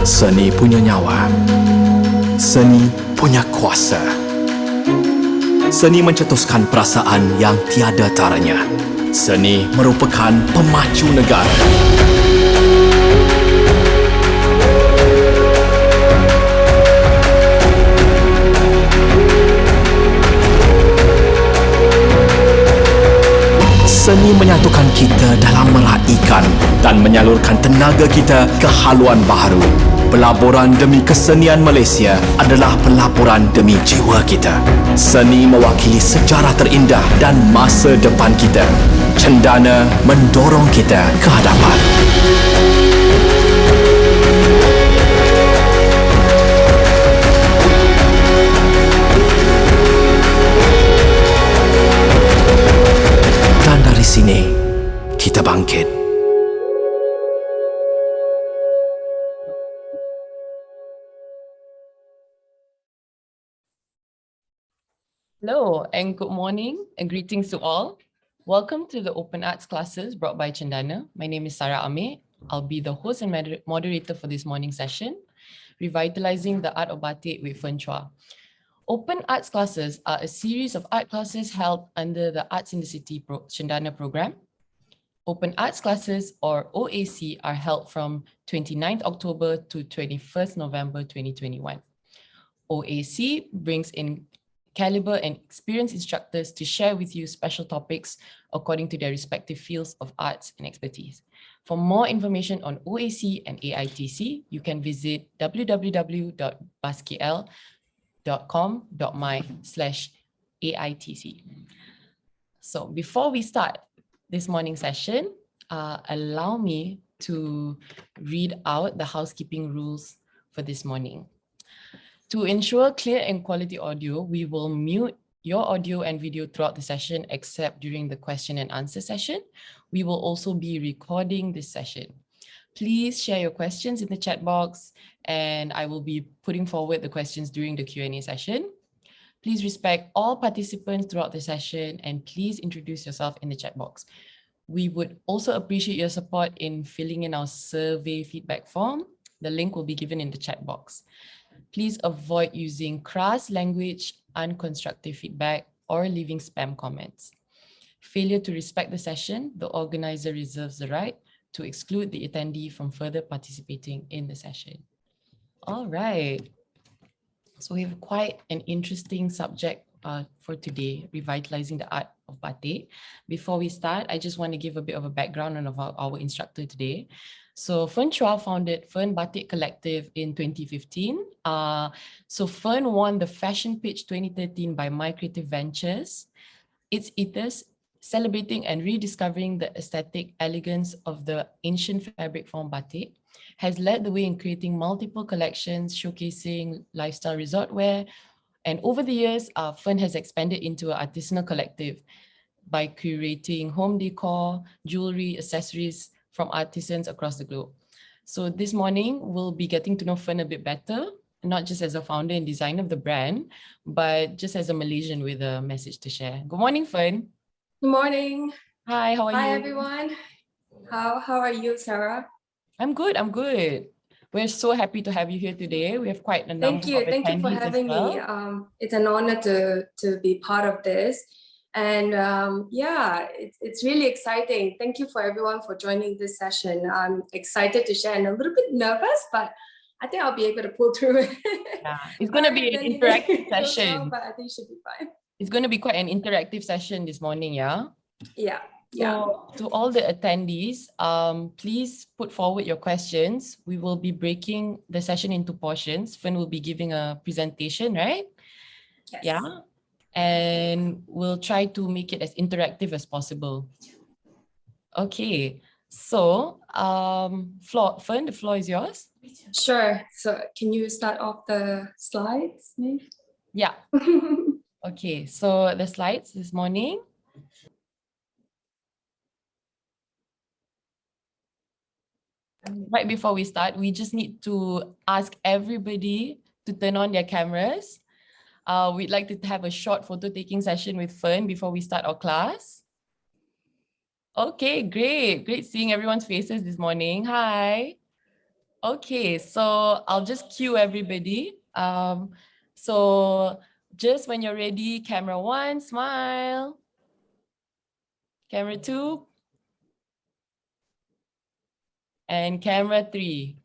Seni punya nyawa. Seni punya kuasa. Seni mencetuskan perasaan yang tiada taranya. Seni merupakan pemacu negara. Seni menyatukan kita dalam meraihkan dan menyalurkan tenaga kita ke haluan baharu. Pelaburan demi kesenian Malaysia adalah pelaburan demi jiwa kita. Seni mewakili sejarah terindah dan masa depan kita. Cendana mendorong kita ke hadapan. Dan dari sini, kita bangkit. Hello and good morning and greetings to all. Welcome to the Open Arts classes brought by Cendana. My name is Sarah Amir. I'll be the host and moderator for this morning session, Revitalizing the Art of Batik with Fern. Open Arts classes are a series of art classes held under the Arts in the City Cendana program. Open Arts classes, or OAC, are held from 29th October to 21st November 2021. OAC brings in caliber and experienced instructors to share with you special topics according to their respective fields of arts and expertise. For more information on OAC and AITC, you can visit www.basketl.com.my/AITC. So before we start this morning session, allow me to read out the housekeeping rules for this morning. To ensure clear and quality audio, we will mute your audio and video throughout the session except during the question and answer session. We will also be recording this session. Please share your questions in the chat box and I will be putting forward the questions during the Q&A session. Please respect all participants throughout the session and please introduce yourself in the chat box. We would also appreciate your support in filling in our survey feedback form. The link will be given in the chat box. Please avoid using crass language, unconstructive feedback, or leaving spam comments. Failure to respect the session, the organizer reserves the right to exclude the attendee from further participating in the session. All right. So we have quite an interesting subject for today, revitalizing the art of batik. Before we start, I just want to give a bit of a background on our instructor today. So Fern Chua founded Fern Batik Collective in 2015. So Fern won the Fashion Pitch 2013 by My Creative Ventures. Its ethos, celebrating and rediscovering the aesthetic elegance of the ancient fabric form batik, has led the way in creating multiple collections showcasing lifestyle resort wear. And over the years, Fern has expanded into an artisanal collective by curating home decor, jewelry, accessories from artisans across the globe. So this morning, we'll be getting to know Fern a bit better, not just as a founder and designer of the brand, but just as a Malaysian with a message to share. Good morning, Fern. Good morning. Hi, how are you? Hi, everyone. How are you, Sarah? I'm good. We're so happy to have you here today. We have quite a number of attendees. Thank you for having me. It's an honor to be part of this. And yeah, it's really exciting. Thank you for everyone for joining this session. I'm excited to share and a little bit nervous, but I think I'll be able to pull through it. Yeah, it's going to be an interactive session. Well, but I think it should be fine. It's going to be quite an interactive session this morning, yeah? Yeah. So to all the attendees, please put forward your questions. We will be breaking the session into portions. Fern will be giving a presentation, right? Yes. Yeah. And we'll try to make it as interactive as possible. Okay. So, Fern, the floor is yours. Sure. So can you start off the slides, maybe? Yeah. Okay. So the slides this morning. Right before we start, we just need to ask everybody to turn on their cameras. We'd like to have a short photo taking session with Fern before we start our class. Okay, great. Great seeing everyone's faces this morning. Hi. Okay, so I'll just cue everybody. So just when you're ready, camera 1, smile. Camera 2. And camera 3.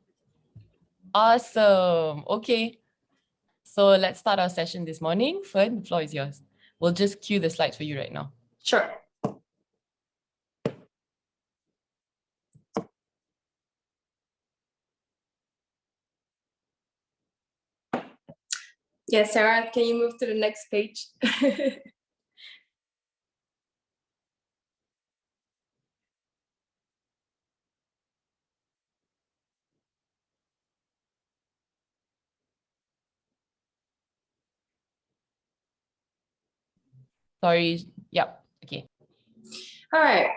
Awesome. Okay. So let's start our session this morning. Fern, the floor is yours. We'll just cue the slides for you right now. Sure. Yes, Sarah, can you move to the next page? Sorry. Yep. Okay. All right,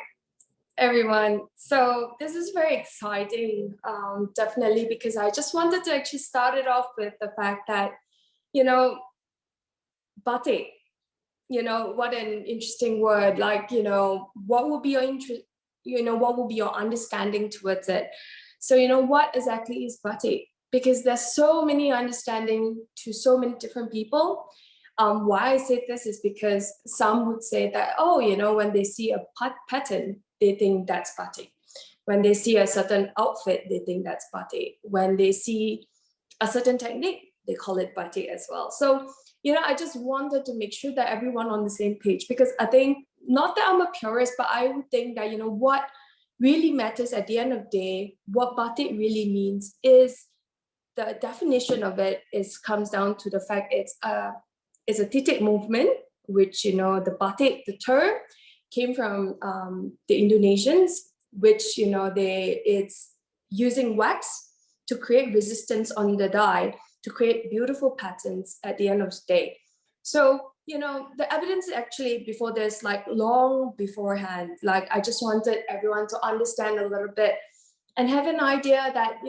everyone. So this is very exciting, definitely, because I just wanted to actually start it off with the fact that, batik, what an interesting word. Like, what would be your interest? What would be your understanding towards it? So, what exactly is batik? Because there's so many understanding to so many different people. Why I say this is because some would say that, oh, when they see a pattern, they think that's batik. When they see a certain outfit, they think that's batik. When they see a certain technique, they call it batik as well. So, I just wanted to make sure that everyone on the same page, because I think, not that I'm a purist, but I would think that, what really matters at the end of the day, what batik really means is, the definition of it comes down to the fact it's a titik movement, which, the batik, the term came from the Indonesians, which, it's using wax to create resistance on the dye, to create beautiful patterns at the end of the day. So, the evidence actually before this, like long beforehand, like I just wanted everyone to understand a little bit and have an idea that,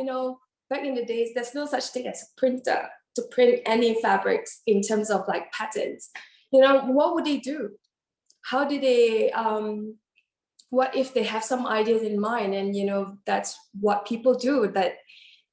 back in the days, there's no such thing as a printer to print any fabrics in terms of like patterns. What would they do? How do they, what if they have some ideas in mind and, that's what people do, that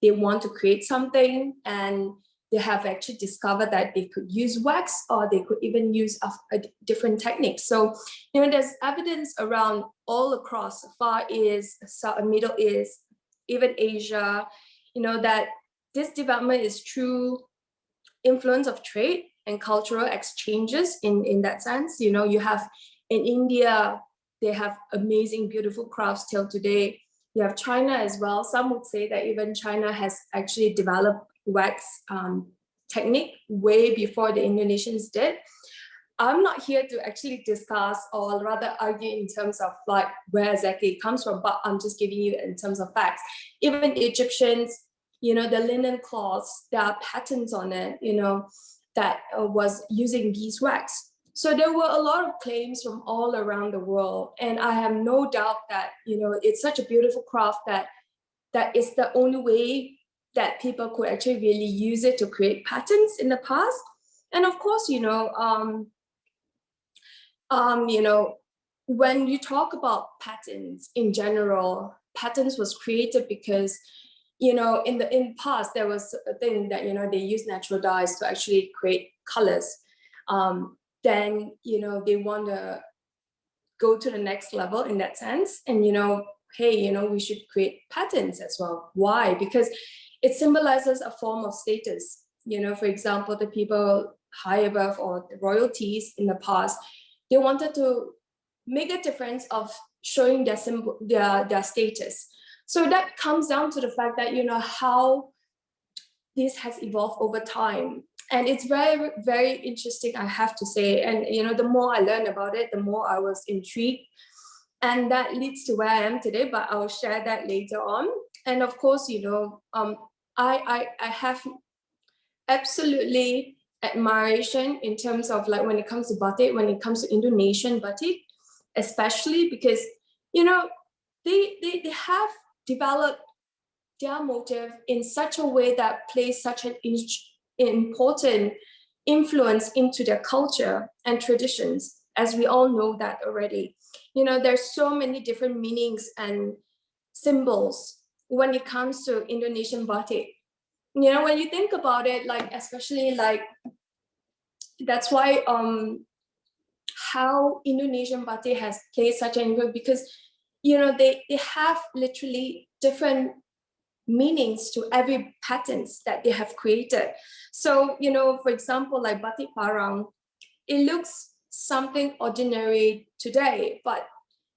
they want to create something and they have actually discovered that they could use wax or they could even use a different technique. So, there's evidence around all across Far East, Middle East, even Asia, that this development is through influence of trade and cultural exchanges in that sense. You have in India, they have amazing, beautiful crafts till today. You have China as well. Some would say that even China has actually developed wax technique way before the Indonesians did. I'm not here to actually discuss or rather argue in terms of like where exactly it comes from, but I'm just giving you in terms of facts. Even Egyptians, the linen cloths, there are patterns on it, that was using beeswax. So there were a lot of claims from all around the world. And I have no doubt that, it's such a beautiful craft that is the only way that people could actually really use it to create patterns in the past. And of course, when you talk about patterns in general, patterns was created because, in the past, there was a thing that, they use natural dyes to actually create colors. Then, they want to go to the next level in that sense. And, hey, we should create patterns as well. Why? Because it symbolizes a form of status. For example, the people high above or the royalties in the past, they wanted to make a difference of showing their symbol, their status. So that comes down to the fact that, how this has evolved over time. And it's very, very interesting, I have to say. And, the more I learned about it, the more I was intrigued. And that leads to where I am today, but I'll share that later on. And of course, I have absolutely admiration in terms of like when it comes to batik, when it comes to Indonesian batik, especially because, they have developed their motive in such a way that plays such an important influence into their culture and traditions, as we all know that already. There's so many different meanings and symbols when it comes to Indonesian batik. You know, when you think about it, like especially like that's why how Indonesian batik has played such an impact, because you know they have literally different meanings to every patterns that they have created. So you know, for example, like batik parang, it looks something ordinary today, but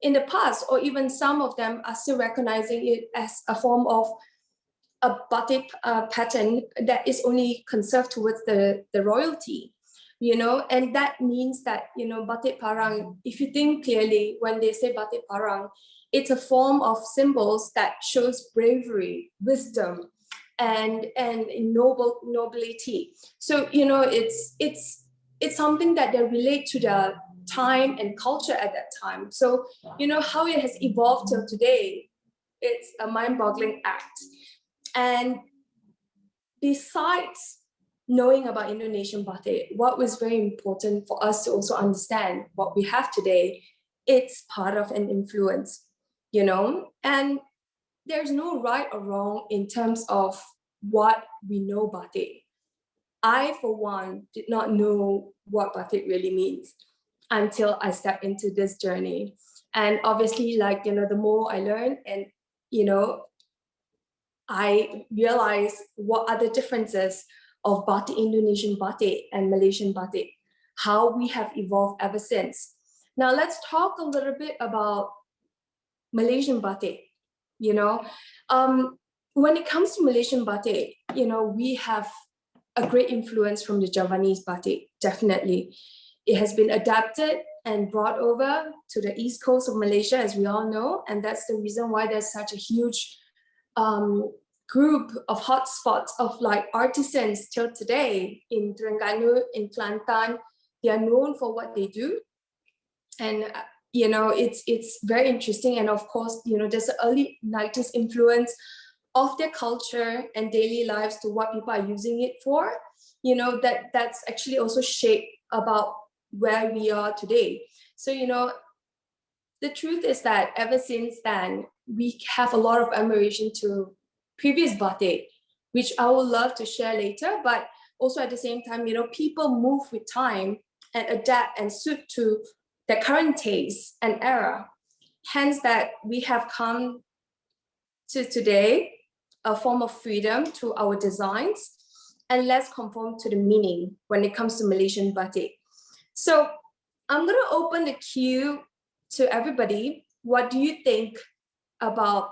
in the past, or even some of them are still recognizing it as a form of a batik pattern that is only conserved towards the royalty, you know, and that means that, you know, batik parang, if you think clearly, when they say batik parang, it's a form of symbols that shows bravery, wisdom, and nobility. So, you know, it's something that they relate to the time and culture at that time. So, you know, how it has evolved till today, it's a mind-boggling act. And besides knowing about Indonesian batik, what was very important for us to also understand what we have today, it's part of an influence, you know? And there's no right or wrong in terms of what we know batik. I, for one, did not know what batik really means until I stepped into this journey. And obviously, like, you know, the more I learn and, you know, I realized what are the differences of batik, Indonesian batik and Malaysian batik, how we have evolved ever since. Now let's talk a little bit about Malaysian batik. You know, when it comes to Malaysian batik, you know, we have a great influence from the Javanese batik, definitely. It has been adapted and brought over to the east coast of Malaysia, as we all know, and that's the reason why there's such a huge group of hotspots of like artisans till today in Terengganu, in Kelantan. They are known for what they do, and you know, it's very interesting. And of course, you know, there's an early 90s influence of their culture and daily lives to what people are using it for. You know, that's actually also shaped about where we are today. So you know, the truth is that ever since then, we have a lot of admiration to previous batik, which I would love to share later, but also at the same time, you know, people move with time and adapt and suit to the current taste and era. Hence that we have come to today, a form of freedom to our designs and less conform to the meaning when it comes to Malaysian batik. So I'm gonna open the queue to everybody. What do you think about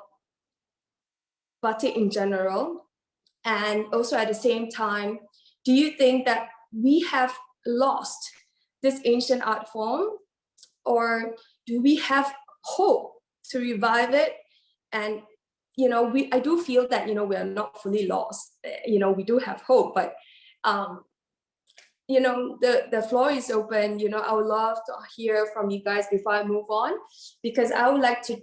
batik in general? And also at the same time, do you think that we have lost this ancient art form, or do we have hope to revive it? And you know, I do feel that, you know, we are not fully lost. You know, we do have hope, but you know, the floor is open. You know, I would love to hear from you guys before I move on, because I would like to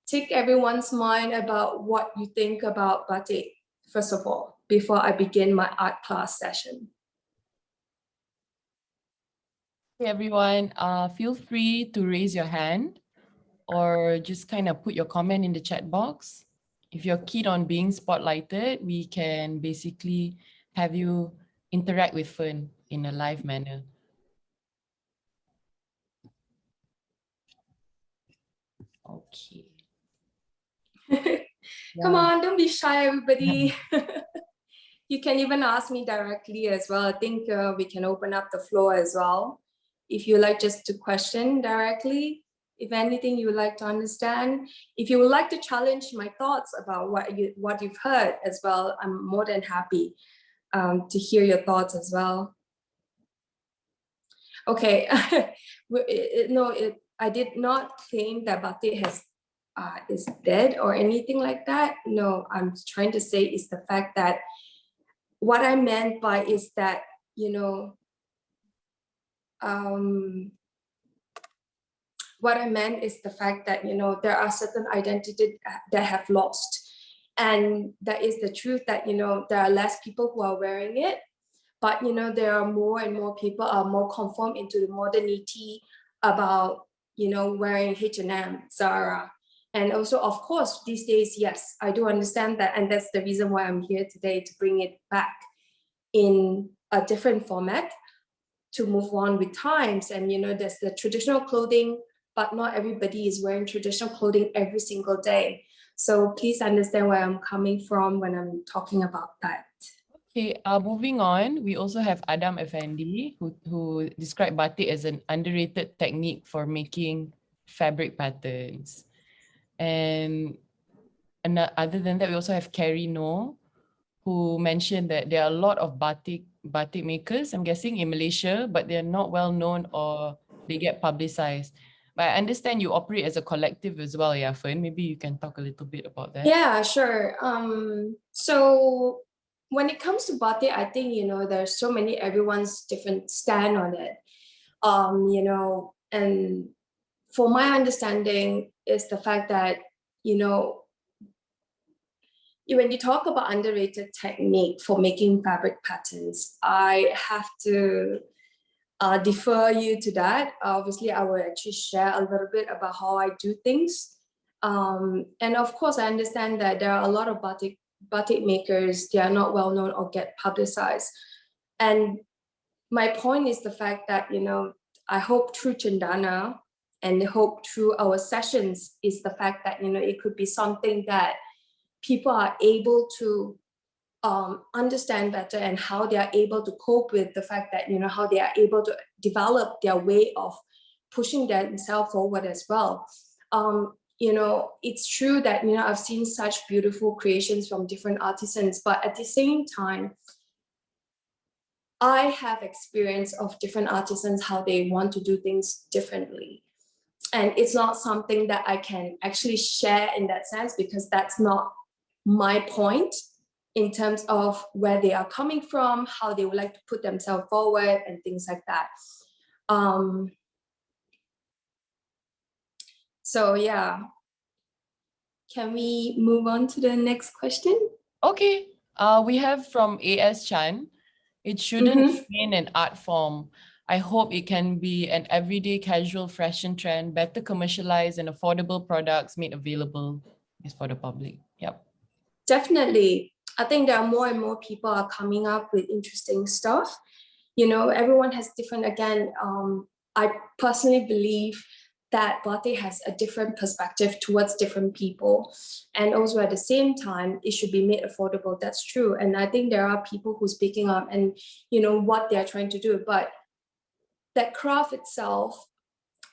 take everyone's mind about what you think about batik, first of all, before I begin my art class session. Hey everyone, feel free to raise your hand or just kind of put your comment in the chat box. If you're keen on being spotlighted, we can basically have you interact with Fern in a live manner. Okay. Come on, don't be shy, everybody. You can even ask me directly as well. I think we can open up the floor as well. If you like just to question directly, if anything you would like to understand, if you would like to challenge my thoughts about what you've heard as well, I'm more than happy to hear your thoughts as well. Okay, I did not claim that batik is dead or anything like that. No, I'm trying to say is the fact that what I meant by is that, you know, what I meant is the fact that, you know, there are certain identities that have lost. And that is the truth that, you know, there are less people who are wearing it, but, you know, there are more and more people are more conform into the modernity about, you know, wearing H&M, Zara, And also, of course, these days, yes, I do understand that. And that's the reason why I'm here today, to bring it back in a different format, to move on with times. And, there's the traditional clothing, but not everybody is wearing traditional clothing every single day. So please understand where I'm coming from when I'm talking about that. Okay, moving on, we also have Adam Effendi, who described batik as an underrated technique for making fabric patterns. And other than that, we also have Carrie No, who mentioned that there are a lot of batik makers, I'm guessing, in Malaysia, but they're not well known or they get publicized. But I understand you operate as a collective as well, yeah, Fern. Maybe you can talk a little bit about that. Yeah, sure. So when it comes to batik, I think, there's so many, everyone's different stand on it. And for my understanding is the fact that, when you talk about underrated technique for making fabric patterns, I have to defer you to that. Obviously, I will actually share a little bit about how I do things. And of course, I understand that there are a lot of batik makers, they are not well known or get publicized. And my point is the fact that, I hope through Chandana and hope through our sessions is the fact that, it could be something that people are able to understand better, and how they are able to cope with the fact that, how they are able to develop their way of pushing themselves forward as well. It's true that, I've seen such beautiful creations from different artisans, but at the same time, I have experience of different artisans, how they want to do things differently. And it's not something that I can actually share in that sense, because that's not my point in terms of where they are coming from, how they would like to put themselves forward and things like that. So yeah, can we move on to the next question? Okay, we have from A.S. Chan. It shouldn't remain an art form. I hope it can be an everyday casual fashion trend, better commercialized and affordable products made available for the public. Yep. Definitely. I think there are more and more people are coming up with interesting stuff. Everyone has different, again, I personally believe that batik has a different perspective towards different people. And also at the same time, it should be made affordable. That's true. And I think there are people who's picking up and, what they're trying to do. But that craft itself,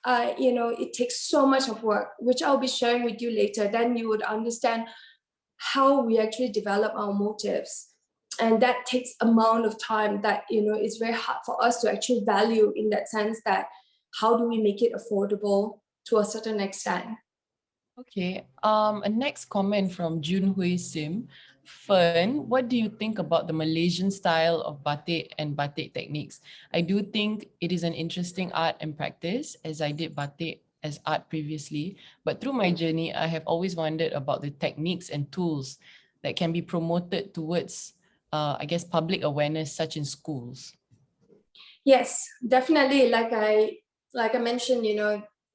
it takes so much of work, which I'll be sharing with you later. Then you would understand how we actually develop our motives. And that takes amount of time that, it's very hard for us to actually value, in that sense that how do we make it affordable to a certain extent. Okay, a next comment from Junhui Sim. Fern, what do you think about the Malaysian style of batik and batik techniques? I do think it is an interesting art and practice, as I did batik as art previously, but through my journey, I have always wondered about the techniques and tools that can be promoted towards, I guess, public awareness, such in schools. Yes, definitely. Like I mentioned,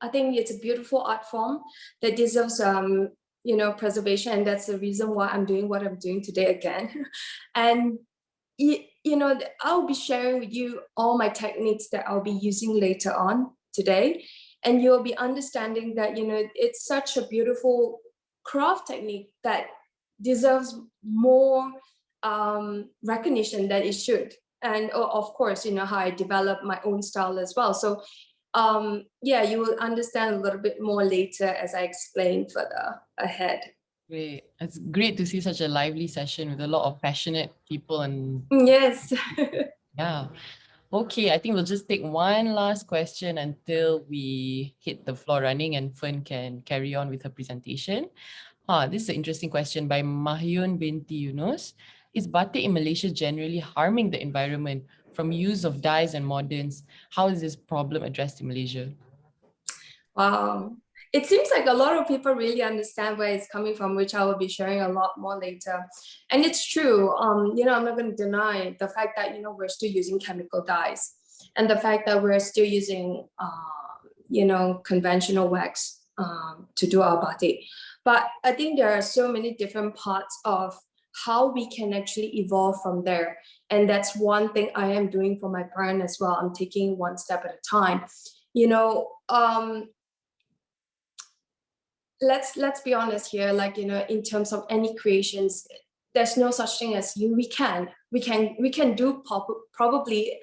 I think it's a beautiful art form that deserves, preservation. And that's the reason why I'm doing what I'm doing today again. And, I'll be sharing with you all my techniques that I'll be using later on today. And you'll be understanding that, it's such a beautiful craft technique that deserves more recognition than it should. And of course, how I develop my own style as well. So yeah, you will understand a little bit more later as I explain further ahead. Great. It's great to see such a lively session with a lot of passionate people and Yes. yeah. Okay, I think we'll just take one last question until we hit the floor running and Fern can carry on with her presentation. This is an interesting question by Mahyun binti Yunus. Is batik in Malaysia generally harming the environment from use of dyes and moderns? How is this problem addressed in Malaysia? Wow. It seems like a lot of people really understand where it's coming from, which I will be sharing a lot more later. And it's true. I'm not going to deny the fact that, we're still using chemical dyes, and the fact that we're still using, conventional wax to do our batik. But I think there are so many different parts of how we can actually evolve from there. And that's one thing I am doing for my brand as well. I'm taking one step at a time. Let's be honest here, like, in terms of any creations, there's no such thing as we can do probably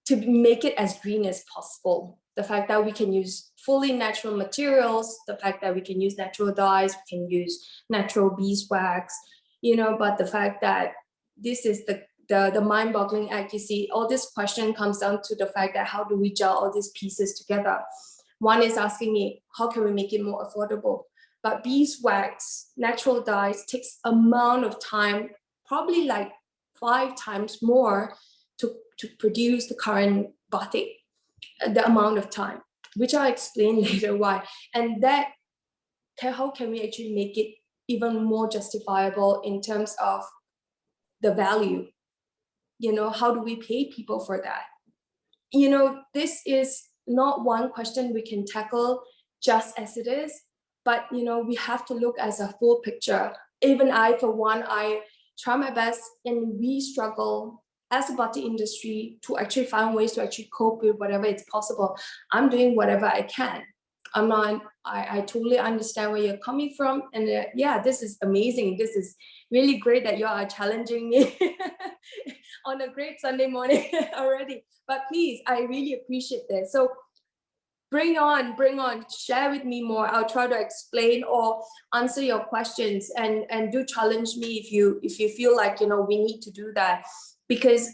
to make it as green as possible. The fact that we can use fully natural materials, the fact that we can use natural dyes, we can use natural beeswax, but the fact that this is the mind-boggling act. You see, all this question comes down to the fact that how do we gel all these pieces together? One is asking me, how can we make it more affordable? But beeswax, natural dyes takes amount of time, probably like 5 times more to produce the current batik, the amount of time, which I'll explain later why. And that, how can we actually make it even more justifiable in terms of the value? How do we pay people for that? This is not one question we can tackle just as it is, but we have to look as a full picture. Even I, for one, I try my best, and we struggle as a batik industry to actually find ways to actually cope with whatever it's possible. I'm doing whatever I can. I totally understand where you're coming from. And yeah, this is amazing. This is really great that you are challenging me on a great Sunday morning already. But please, I really appreciate this. So bring on, share with me more. I'll try to explain or answer your questions, and do challenge me if you feel like, we need to do that. Because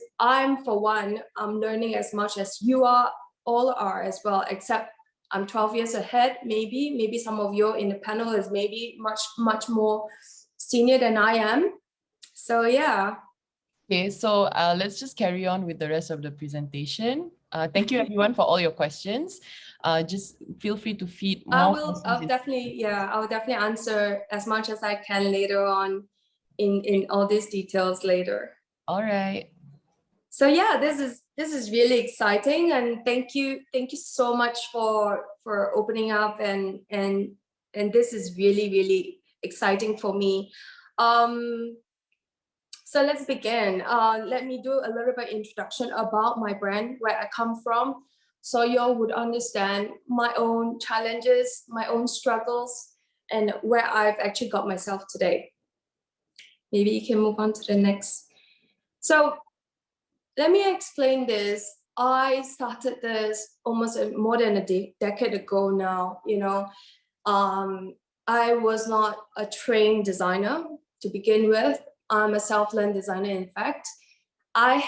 for one, I'm learning as much as you all are as well, except I'm 12 years ahead, maybe some of you in the panel is maybe much more senior than I am. So yeah. Okay, so let's just carry on with the rest of the presentation. Thank you everyone for all your questions. Just feel free to feed more. I'll definitely answer as much as I can later on in all these details later. All right. So yeah, this is really exciting, and thank you so much for opening up, and this is really exciting for me. So let's begin. Let me do a little bit introduction about my brand, where I come from, so you all would understand my own challenges, my own struggles, and where I've actually got myself today. Maybe you can move on to the next. So let me explain this. I started this almost more than a decade ago now. I was not a trained designer to begin with. I'm a self-learned designer, in fact. I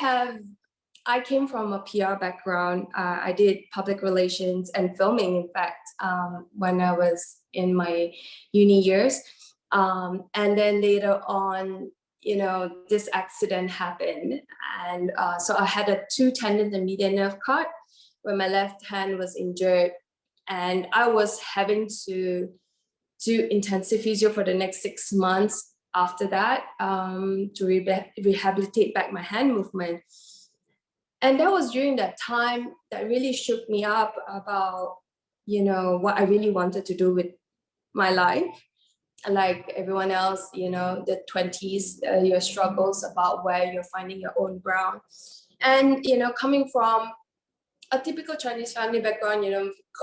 came from a PR background. I did public relations and filming, in fact, when I was in my uni years. And then later on, this accident happened. And so I had a 2 tendon and median nerve cut where my left hand was injured. And I was having to do intensive physio for the next 6 months after that, to rehabilitate back my hand movement. And that was during that time that really shook me up about, what I really wanted to do with my life. Like everyone else, the 20s, your struggles about where you're finding your own ground. And, coming from a typical Chinese family background,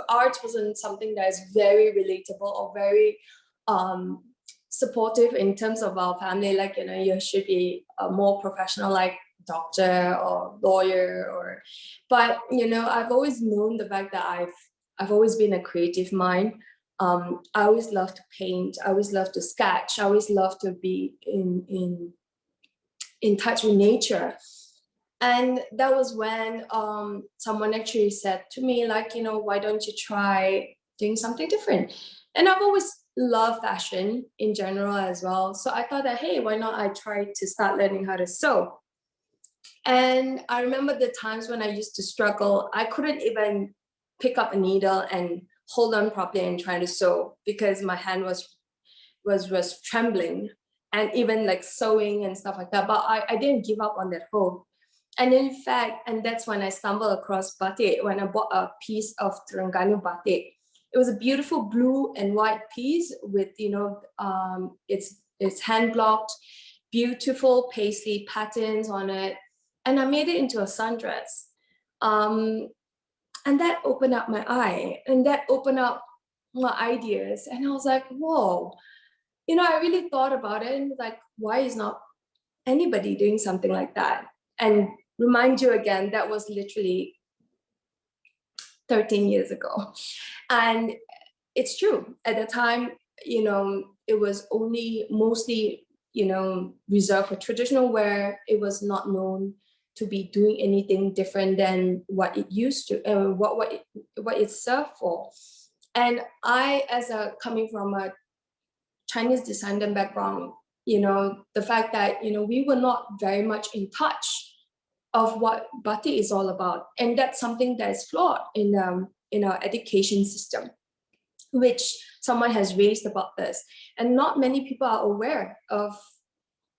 art wasn't something that is very relatable or very supportive in terms of our family. Like, you should be a more professional, like doctor or lawyer, but I've always known the fact that I've always been a creative mind. I always loved to paint. I always loved to sketch. I always loved to be in touch with nature. And that was when someone actually said to me, like, why don't you try doing something different? And I've always loved fashion in general as well. So I thought that, hey, why not I try to start learning how to sew? And I remember the times when I used to struggle. I couldn't even pick up a needle and hold on properly and try to sew because my hand was trembling, and even like sewing and stuff like that. But I didn't give up on that hope. And in fact, and that's when I stumbled across batik, when I bought a piece of Terengganu batik. It was a beautiful blue and white piece with, it's hand blocked, beautiful paisley patterns on it. And I made it into a sundress. And that opened up my eye, and that opened up my ideas. And I was like, whoa, I really thought about it, and like, why is not anybody doing something like that? And remind you again, that was literally 13 years ago. And it's true. At the time, it was only mostly, reserved for traditional wear. It was not known to be doing anything different than what it used to, what it's served for. And I, coming from a Chinese descendant background, the fact that, we were not very much in touch of what batik is all about. And that's something that is flawed in our education system, which someone has raised about this. And not many people are aware of.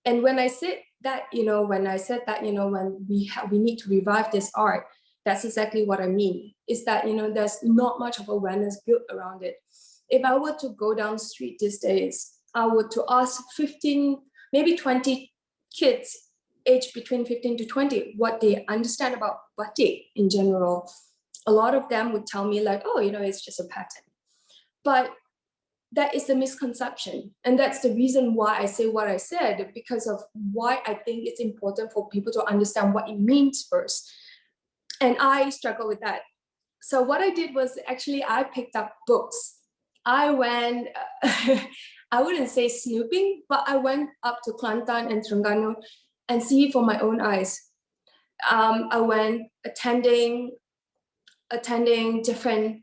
And when I said that, when we need to revive this art, that's exactly what I mean, is that, there's not much of awareness built around it. If I were to go down the street these days, I would to ask 15, maybe 20 kids aged between 15 to 20, what they understand about batik in general. A lot of them would tell me like, oh, it's just a pattern. But that is the misconception. And that's the reason why I say what I said, because of why I think it's important for people to understand what it means first. And I struggle with that. So what I did was actually I picked up books. I went, I wouldn't say snooping, but I went up to Kelantan and Terengganu and see for my own eyes. I went attending different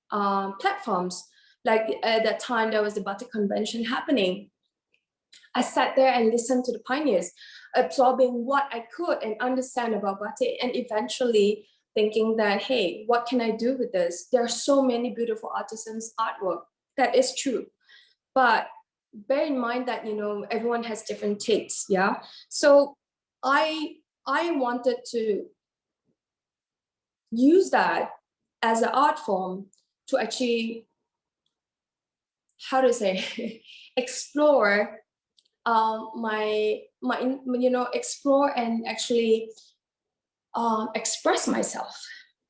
platforms. Like at that time, there was the Batik convention happening. I sat there and listened to the pioneers, absorbing what I could and understand about batik, and eventually thinking that, hey, what can I do with this? There are so many beautiful artisans' artwork. That is true. But bear in mind that, everyone has different tastes, yeah? So I wanted to use that as an art form to actually, how to say, explore explore and actually express myself.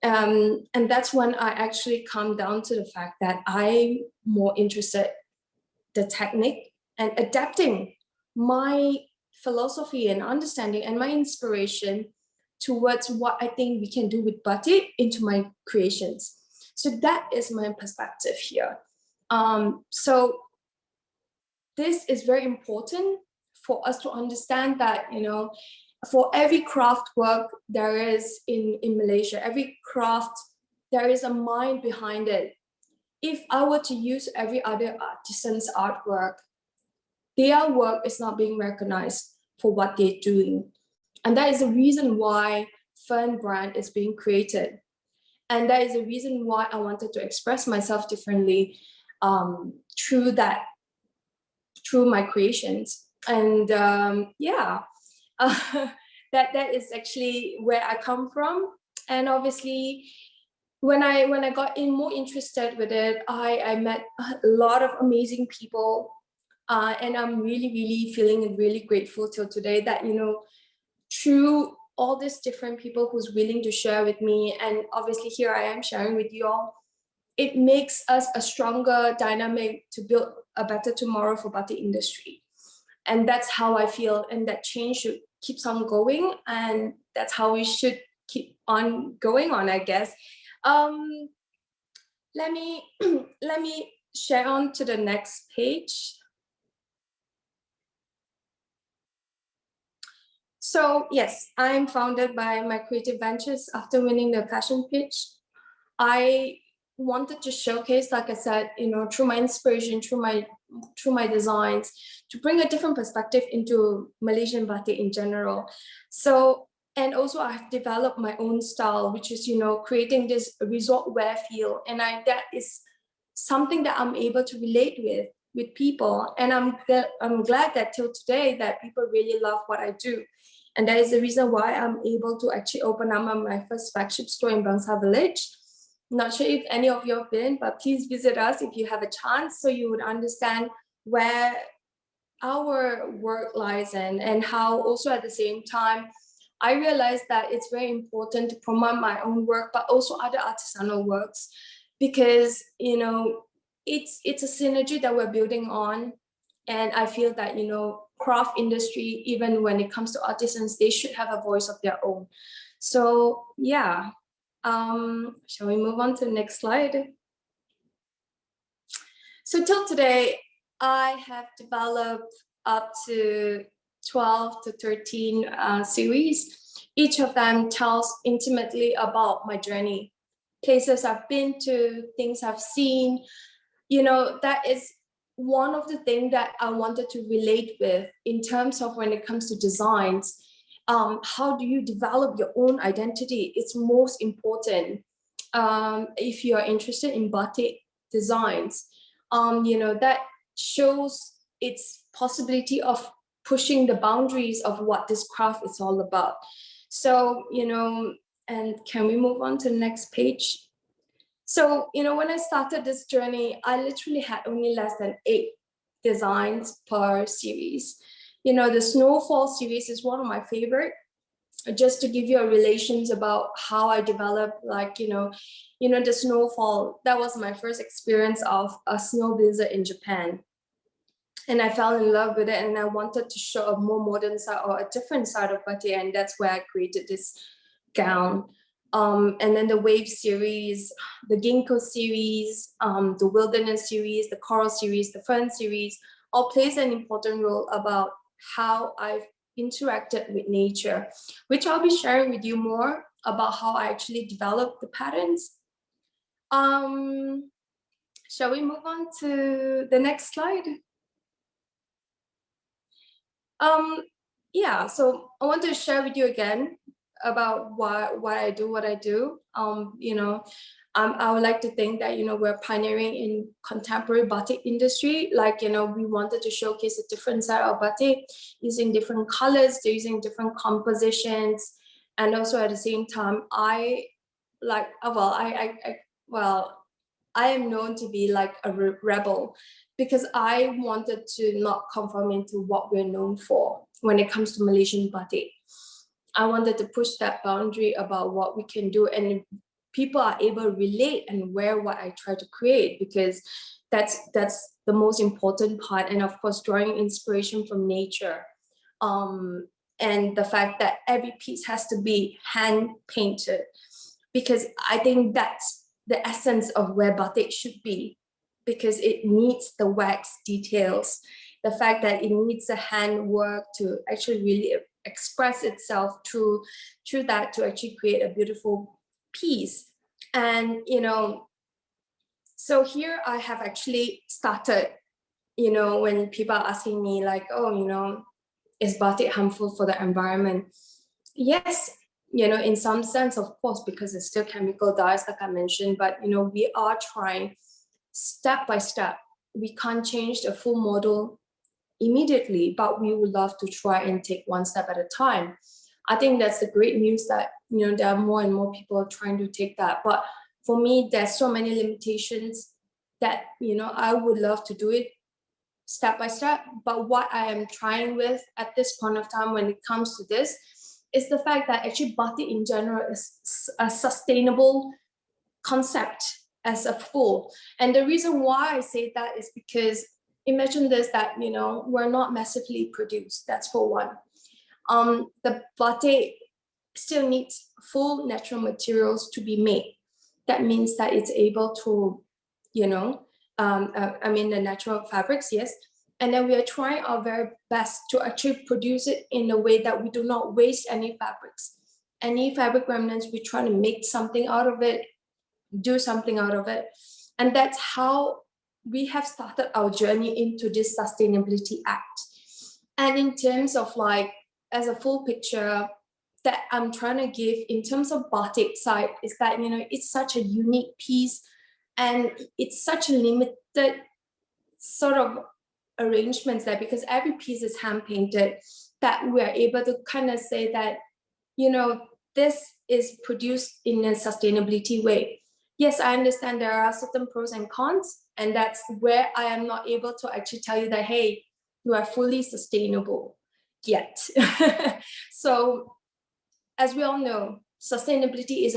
And that's when I actually come down to the fact that I'm more interested the technique and adapting my philosophy and understanding and my inspiration towards what I think we can do with batik into my creations. So that is my perspective here. So this is very important for us to understand that, for every craft work there is in Malaysia, every craft, there is a mind behind it. If I were to use every other artisan's artwork, their work is not being recognized for what they're doing. And that is the reason why Fern brand is being created. And that is the reason why I wanted to express myself differently through my creations. And that is actually where I come from. And obviously, when I got more interested with it, I met a lot of amazing people, and I'm really feeling really grateful till today that, through all these different people who's willing to share with me, and obviously here I am sharing with you all, it makes us a stronger dynamic to build a better tomorrow for batik industry. And that's how I feel, and that change should keeps on going, and that's how we should keep on going on, I guess. Let me share on to the next page. So yes, I'm founded by my creative ventures after winning the fashion pitch. I wanted to showcase, like I said, through my inspiration, through my designs, to bring a different perspective into Malaysian batik in general. So, and also I've developed my own style, which is, creating this resort wear feel. And that is something that I'm able to relate with people. And I'm glad that till today that people really love what I do. And that is the reason why I'm able to actually open up my first flagship store in Bangsa Village, Not sure if any of you have been, but please visit us if you have a chance, so you would understand where our work lies in, and how also at the same time, I realized that it's very important to promote my own work, but also other artisanal works, because, you know, it's a synergy that we're building on. And I feel that, you know, craft industry, even when it comes to artisans, they should have a voice of their own. So yeah, shall we move on to the next slide? So till today, I have developed up to 12 to 13 series. Each of them tells intimately about my journey, places I've been to, things I've seen. You know, that is one of the things that I wanted to relate with in terms of when it comes to designs. How do you develop your own identity? It's most important if you are interested in batik designs. You know, that shows its possibility of pushing the boundaries of what this craft is all about. So, you know, and can we move on to the next page? So, you know, when I started this journey, I literally had only less than 8 designs per series. You know, the Snowfall series is one of my favorite. Just to give you a relations about how I developed, like, you know, the Snowfall, that was my first experience of a snow blizzard in Japan. And I fell in love with it, and I wanted to show a more modern side or a different side of batik, and that's where I created this gown. And then the Wave series, the Ginkgo series, the Wilderness series, the Coral series, the Fern series, all plays an important role about how I've interacted with nature, which I'll be sharing with you more about how I actually developed the patterns. Shall we move on to the next slide? Yeah, so I want to share with you again about why I do what I do. You know, I would like to think that, you know, we're pioneering in contemporary batik industry. Like, you know, we wanted to showcase a different side of batik using different colors, using different compositions. And also at the same time, I am known to be like a rebel, because I wanted to not conform into what we're known for when it comes to Malaysian batik. I wanted to push that boundary about what we can do, and people are able to relate and wear what I try to create, because that's the most important part. And of course, drawing inspiration from nature. And the fact that every piece has to be hand painted, because I think that's the essence of where batik should be, because it needs the wax details, the fact that it needs the handwork to actually really express itself through that, to actually create a beautiful piece. And, you know, so here I have actually started, you know, when people are asking me like, oh, you know, is batik harmful for the environment? Yes, you know, in some sense, of course, because it's still chemical dyes, like I mentioned, but, you know, we are trying step by step. We can't change the full model immediately, but we would love to try and take one step at a time. I think that's the great news, that, you know, there are more and more people trying to take that. But for me, there's so many limitations that, you know, I would love to do it step by step. But what I am trying with at this point of time when it comes to this is the fact that actually batik in general is a sustainable concept as a whole. And the reason why I say that is because imagine this, that, you know, we're not massively produced. That's for one. The batik still needs full natural materials to be made. That means that it's able to, you know, the natural fabrics, yes. And then we are trying our very best to actually produce it in a way that we do not waste any fabrics. Any fabric remnants, we try to make something out of it, do something out of it. And that's how we have started our journey into this Sustainability Act. And in terms of like, as a full picture that I'm trying to give in terms of batik side, is that, you know, it's such a unique piece, and it's such a limited sort of arrangements there, because every piece is hand painted, that we are able to kind of say that, you know, this is produced in a sustainability way. yes, I understand there are certain pros and cons, and that's where I am not able to actually tell you that, hey, you are fully sustainable yet. So as we all know, sustainability is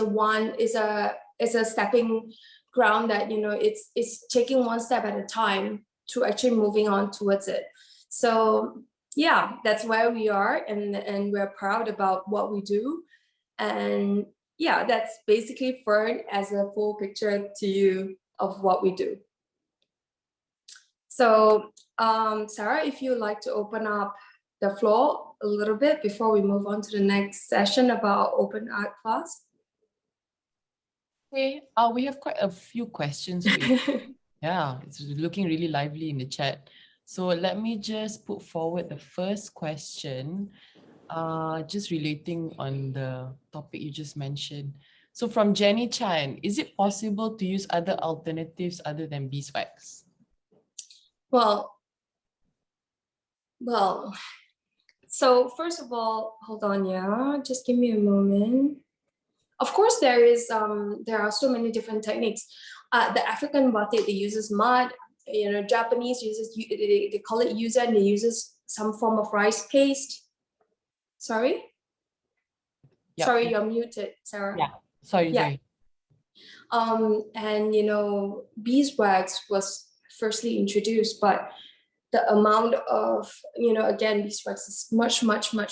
a stepping ground that, you know, it's taking one step at a time to actually moving on towards it. So yeah, that's where we are, and we're proud about what we do. And yeah, that's basically Fern as a full picture to you of what we do. So Sarah, if you'd like to open up the floor a little bit before we move on to the next session about open art class. Okay, we have quite a few questions for you. Yeah, it's looking really lively in the chat. So let me just put forward the first question, just relating on the topic you just mentioned. So from Jenny Chan, is it possible to use other alternatives other than beeswax? Well, so first of all, hold on, yeah, just give me a moment. Of course, there are so many different techniques. The African batik, they uses mud. You know, Japanese uses, they call it yuza, and they uses some form of rice paste. Sorry? Yep. Sorry, you're muted, Sarah. Yeah, sorry. And you know, beeswax was firstly introduced, but the amount of, you know, again, beeswax is much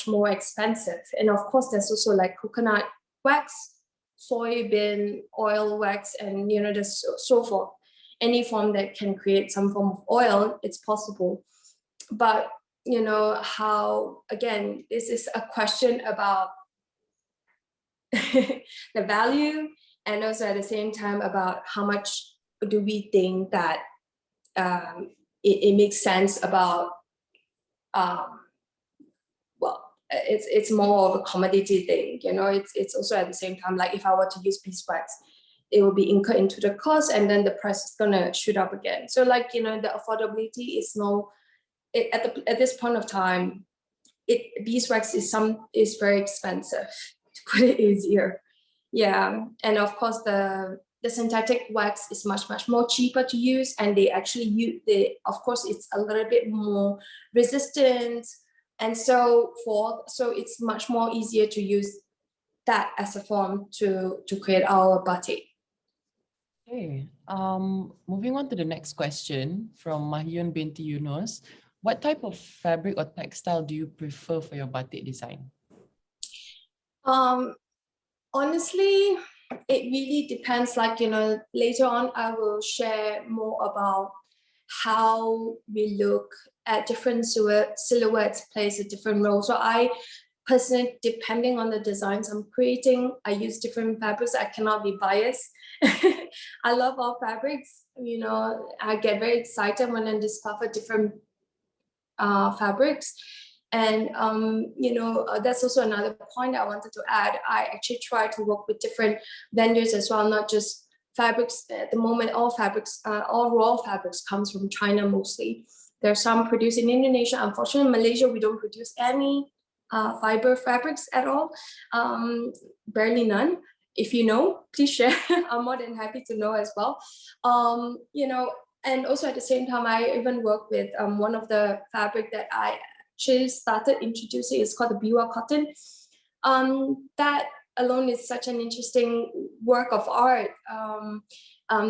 more expensive. And of course, there's also like coconut wax, soybean oil wax, and you know, there's so forth. Any form that can create some form of oil, it's possible. But you know how, again, this is a question about the value, and also at the same time about how much do we think that it makes sense about well, it's more of a commodity thing, you know. It's also at the same time, like if I were to use beeswax, it will be incurred into the cost, and then the price is gonna shoot up again. So like, you know, the affordability is at this point of time, beeswax is very expensive, to put it easier. Yeah, and of course the synthetic wax is much more cheaper to use, and they actually use of course it's a little bit more resistant, and so it's much more easier to use that as a form to create our batik. Okay. Moving on to the next question from Mahyun binti Yunus. What type of fabric or textile do you prefer for your batik design? Honestly, it really depends. Like, you know, later on I will share more about how we look at different silhouettes plays a different role. So I personally, depending on the designs I'm creating, I use different fabrics. I cannot be biased. I love all fabrics. You know, I get very excited when I discover different fabrics. And, you know, that's also another point I wanted to add. I actually try to work with different vendors as well, not just fabrics. At the moment, all raw fabrics comes from China mostly. There's some produced in Indonesia. Unfortunately, in Malaysia, we don't produce any fiber fabrics at all, barely none. If you know, please share. I'm more than happy to know as well. You know, and also at the same time, I even work with one of the fabric that I actually started introducing. It's called the biwa cotton. That alone is such an interesting work of art.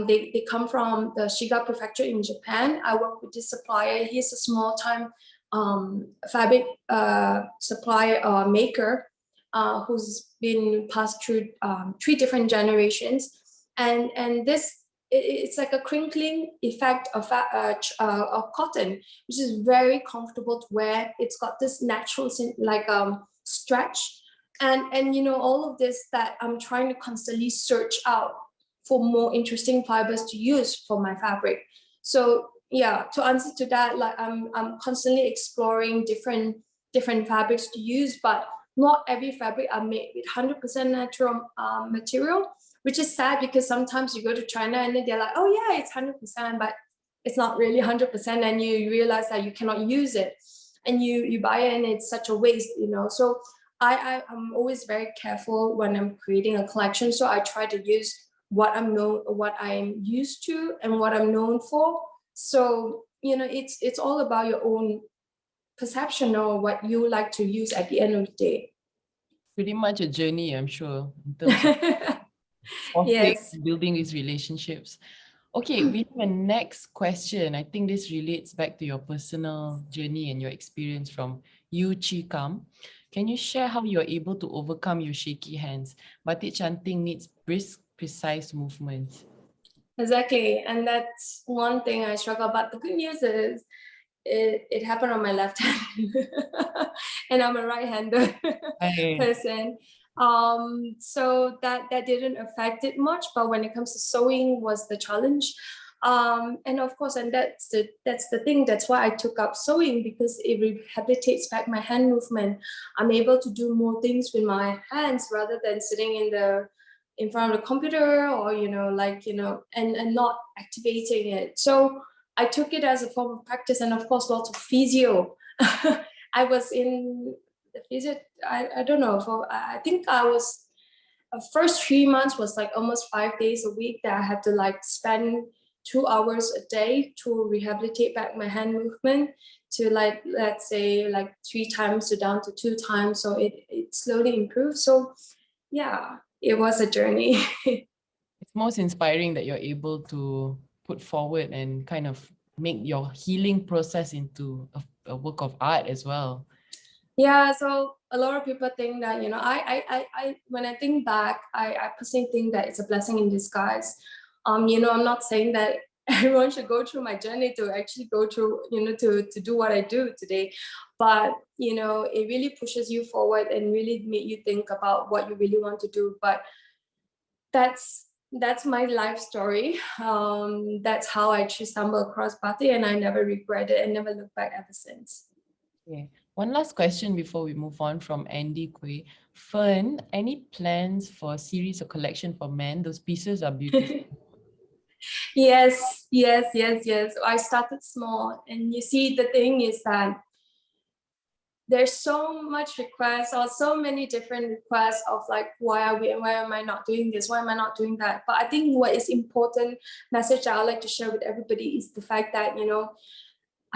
They come from the Shiga prefecture in Japan. I work with this supplier. He's a small time fabric supplier maker who's been passed through 3 different generations. And this, it's like a crinkling effect of cotton, which is very comfortable to wear. It's got this natural like stretch, and you know, all of this that I'm trying to constantly search out for more interesting fibers to use for my fabric. So yeah, to answer to that, like I'm constantly exploring different fabrics to use, but not every fabric are made with 100% natural material, which is sad because sometimes you go to China and then they're like, oh yeah, it's 100%, but it's not really 100%, and you realize that you cannot use it, and you buy it and it's such a waste, you know. So I'm always very careful when I'm creating a collection. So I try to use what I'm used to and what I'm known for. So, it's all about your own perception or what you like to use at the end of the day. Pretty much a journey, I'm sure, in terms of fostering Yes. and building these relationships. Okay, we have a next question. I think this relates back to your personal journey and your experience from Yu Chi Kam. Can you share how you're able to overcome your shaky hands? Batik chanting needs brisk, precise movements. Exactly. And that's one thing I struggle about. The good news is it happened on my left hand and I'm a right-hander person. So that didn't affect it much, but when it comes to sewing was the challenge. And of course, and that's the thing, that's why I took up sewing, because it rehabilitates back my hand movement. I'm able to do more things with my hands rather than sitting in front of the computer or and not activating it. So I took it as a form of practice, and of course lots of physio. I was in the physio, I don't know, I think I was first 3 months was like almost 5 days a week that I had to like spend 2 hours a day to rehabilitate back my hand movement to like, let's say like 3 times to down to 2 times. So it slowly improved. So yeah, it was a journey. It's most inspiring that you're able to put forward and kind of make your healing process into a work of art as well. Yeah, so a lot of people think that, I when I think back, I personally think that it's a blessing in disguise. I'm not saying that everyone should go through my journey to actually go through, to do what I do today. But, it really pushes you forward and really make you think about what you really want to do. But that's my life story. That's how I actually stumbled across Batik, and I never regret it and never looked back ever since. Okay. One last question before we move on from Andy Kui. Fern, any plans for a series or collection for men? Those pieces are beautiful. Yes. I started small, and you see, the thing is that there's so much requests or so many different requests of like, why am I not doing this? Why am I not doing that? But I think what is important message that I like to share with everybody is the fact that,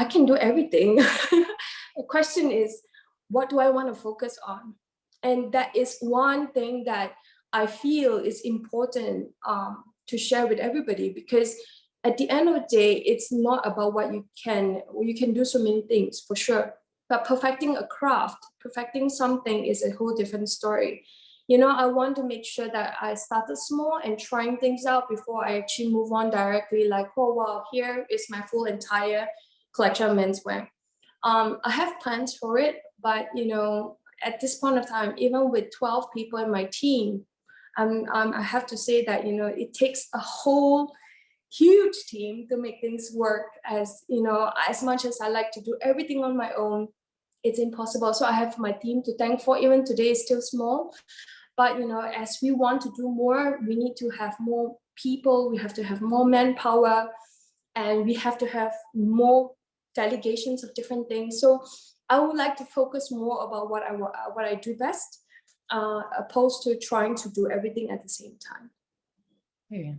I can do everything. The question is, what do I want to focus on? And that is one thing that I feel is important to share with everybody, because at the end of the day, it's not about what you can do so many things for sure. But perfecting a craft, perfecting something is a whole different story. I want to make sure that I started small and trying things out before I actually move on directly, like, oh, wow, here is my full entire collection of menswear. I have plans for it, but, at this point of time, even with 12 people in my team, I have to say that, it takes a whole huge team to make things work. As much as I like to do everything on my own, it's impossible. So I have my team to thank for. Even today is still small, but as we want to do more, we need to have more people, we have to have more manpower, and we have to have more delegations of different things. So I would like to focus more about what I do best, opposed to trying to do everything at the same time. Okay,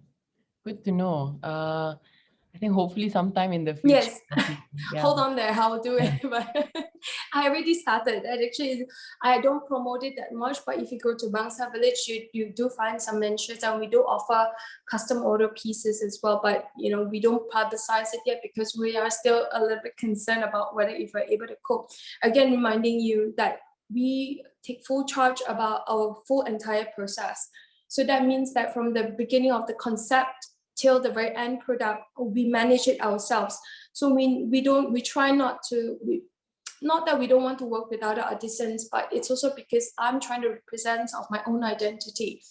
good to know. I think hopefully sometime in the future. Yes. Yeah. Hold on there, I'll do it. But I already started. And actually, I don't promote it that much, but if you go to Bangsa Village, you do find some mentions, and we do offer custom order pieces as well. But we don't publicize it yet because we are still a little bit concerned about whether if we're able to cope. Again, reminding you that we take full charge about our full entire process. So that means that from the beginning of the concept till the very end product, we manage it ourselves. So we try not that we don't want to work with other artisans, but it's also because I'm trying to represent of my own identity.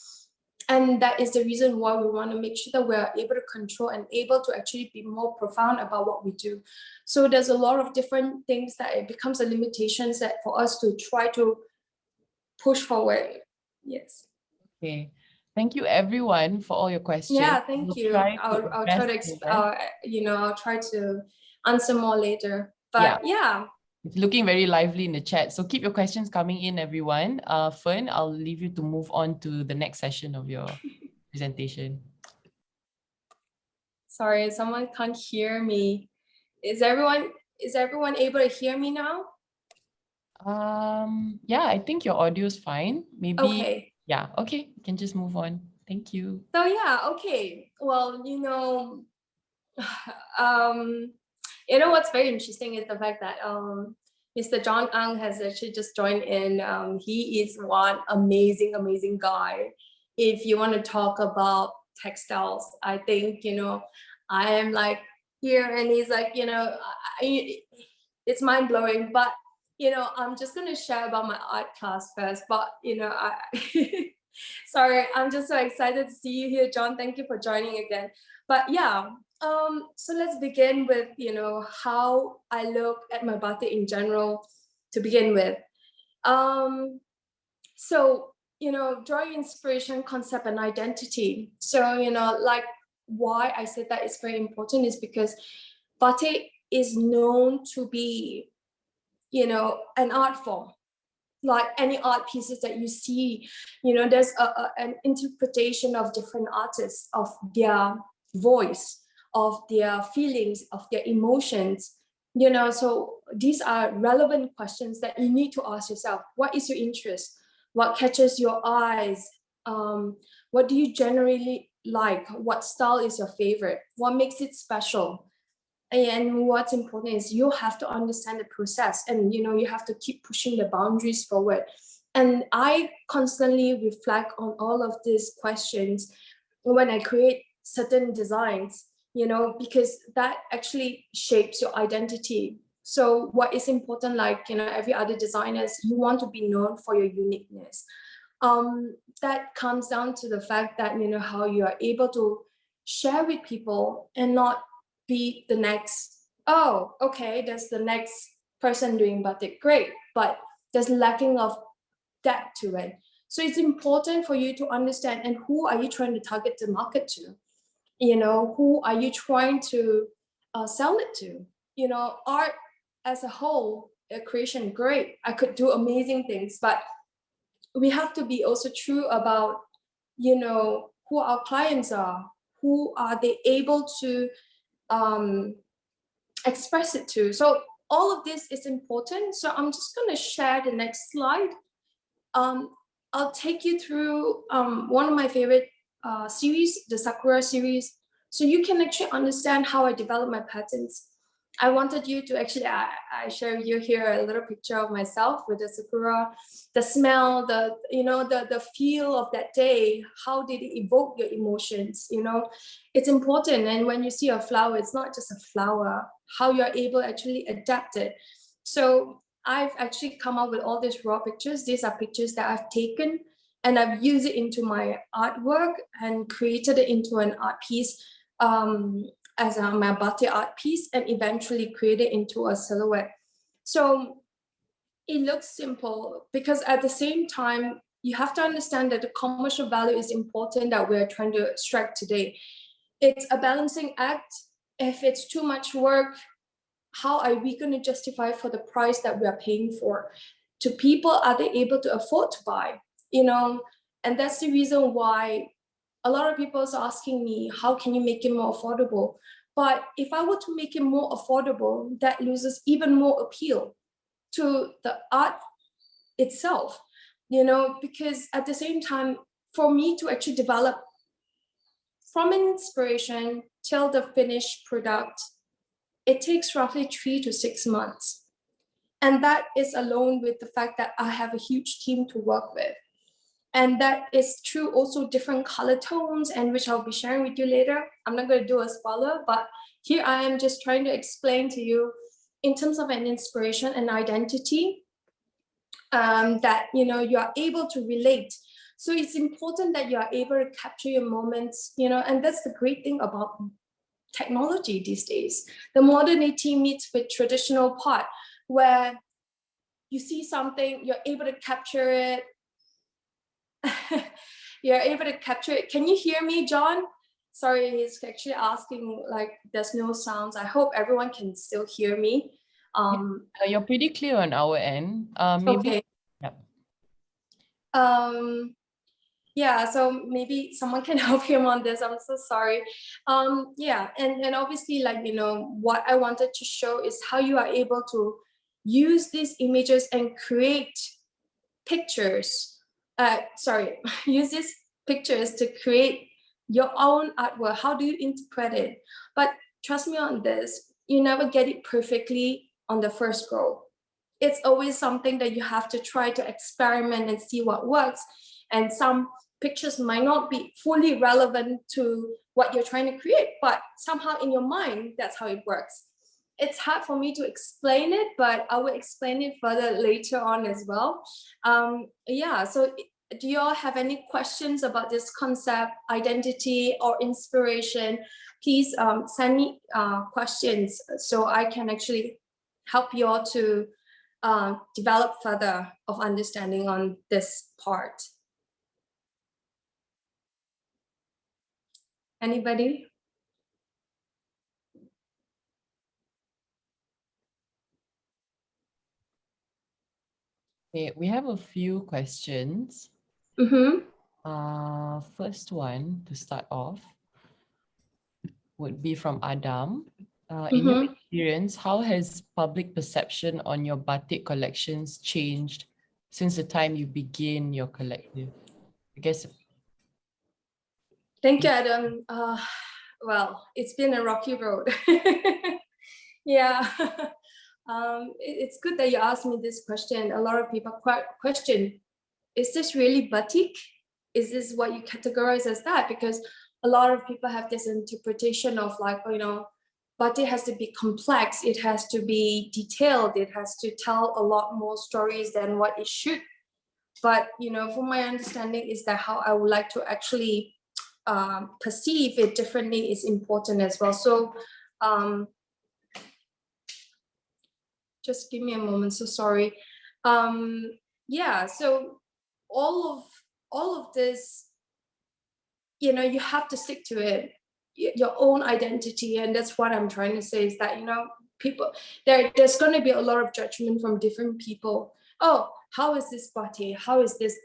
And that is the reason why we want to make sure that we're able to control and able to actually be more profound about what we do. So there's a lot of different things that it becomes a limitation set for us to try to push forward. Yes. Okay. Thank you everyone for all your questions. Yeah, thank you. I'll try to I'll try to answer more later. But yeah. It's looking very lively in the chat. So keep your questions coming in, everyone. Fern, I'll leave you to move on to the next session of your presentation. Sorry, someone can't hear me. Is everyone able to hear me now? Yeah, I think your audio is fine. Maybe, Okay. yeah, okay, you can just move on. Thank you. So yeah, okay. Well, what's very interesting is the fact that Mr. John Ang has actually just joined in. He is one amazing guy. If you want to talk about textiles, I think, I am like here and he's like, it's mind blowing, but, I'm just going to share about my art class first, but, sorry, I'm just so excited to see you here, John. Thank you for joining again. But yeah, so let's begin with, how I look at my batik in general to begin with. So, drawing inspiration, concept, and identity. So, like why I said that is very important is because batik is known to be, an art form. Like any art pieces that you see, there's an interpretation of different artists, of their voice, of their feelings, of their emotions, so these are relevant questions that you need to ask yourself. What is your interest? What catches your eyes? What do you generally like? What style is your favorite? What makes it special? And what's important is you have to understand the process, and you have to keep pushing the boundaries forward. And I constantly reflect on all of these questions when I create certain designs, because that actually shapes your identity. So what is important, like every other designers, you want to be known for your uniqueness. That comes down to the fact that how you are able to share with people and not be the next, oh, okay, there's the next person doing batik, great, but there's lacking of depth to it. So it's important for you to understand, and who are you trying to target the market to? Who are you trying to sell it to? Art as a whole, a creation, great, I could do amazing things, but we have to be also true about, who our clients are, who are they able to express it to. So all of this is important. So I'm just going to share the next slide. I'll take you through one of my favorite series, the Sakura series, so you can actually understand how I develop my patterns. I wanted you to actually, I share with you here a little picture of myself with the Sakura, the smell, the feel of that day. How did it evoke your emotions? It's important. And when you see a flower, it's not just a flower, how you're able to actually adapt it. So I've actually come up with all these raw pictures. These are pictures that I've taken and I've used it into my artwork and created it into an art piece, as my batik art piece, and eventually created into a silhouette. So it looks simple because at the same time, you have to understand that the commercial value is important that we're trying to strike today. It's a balancing act. If it's too much work, how are we going to justify for the price that we are paying for? To people, are they able to afford to buy? And that's the reason why a lot of people are asking me, how can you make it more affordable? But if I were to make it more affordable, that loses even more appeal to the art itself, because at the same time, for me to actually develop from an inspiration till the finished product, it takes roughly 3 to 6 months. And that is alone with the fact that I have a huge team to work with. And that is true also different color tones, and which I'll be sharing with you later. I'm not going to do a spoiler, but here I am just trying to explain to you in terms of an inspiration and identity, that you are able to relate. So it's important that you are able to capture your moments, and that's the great thing about technology these days. The modernity meets with traditional part, where you see something, you're able to capture it. You're able to capture it. Can you hear me, John? Sorry, he's actually asking, like, there's no sounds. I hope everyone can still hear me. You're pretty clear on our end. Maybe. Okay. Yep. yeah, so maybe someone can help him on this. I'm so sorry. Yeah, and obviously, like, you know, what I wanted to show is how you are able to use these images and create pictures. Sorry, use these pictures to create your own artwork. How do you interpret it? But trust me on this, you never get it perfectly on the first go. It's always something that you have to try to experiment and see what works. And some pictures might not be fully relevant to what you're trying to create, but somehow in your mind, that's how it works. It's hard for me to explain it, but I will explain it further later on as well. Yeah, so do you all have any questions about this concept, identity, or inspiration? Please send me questions so I can actually help you all to develop further of understanding on this part. Anybody? Okay, we have a few questions. Mm-hmm. First one to start off would be from Adam. In your experience, how has public perception on your batik collections changed since the time you begin your collective? I guess. Thank you, Adam. Well, it's been a rocky road. Yeah. It's good that you asked me this question. A lot of people question, is this really batik? Is this what you categorize as that? Because a lot of people have this interpretation of like, you know, batik has to be complex, it has to be detailed, it has to tell a lot more stories than what it should. But, you know, from my understanding is that how I would like to actually perceive it differently is important as well. So just give me a moment, so sorry. Yeah, so all of this, you know, you have to stick to it, your own identity. And that's what I'm trying to say is that, you know, people, there's going to be a lot of judgment from different people. Oh, how is this body? How is this?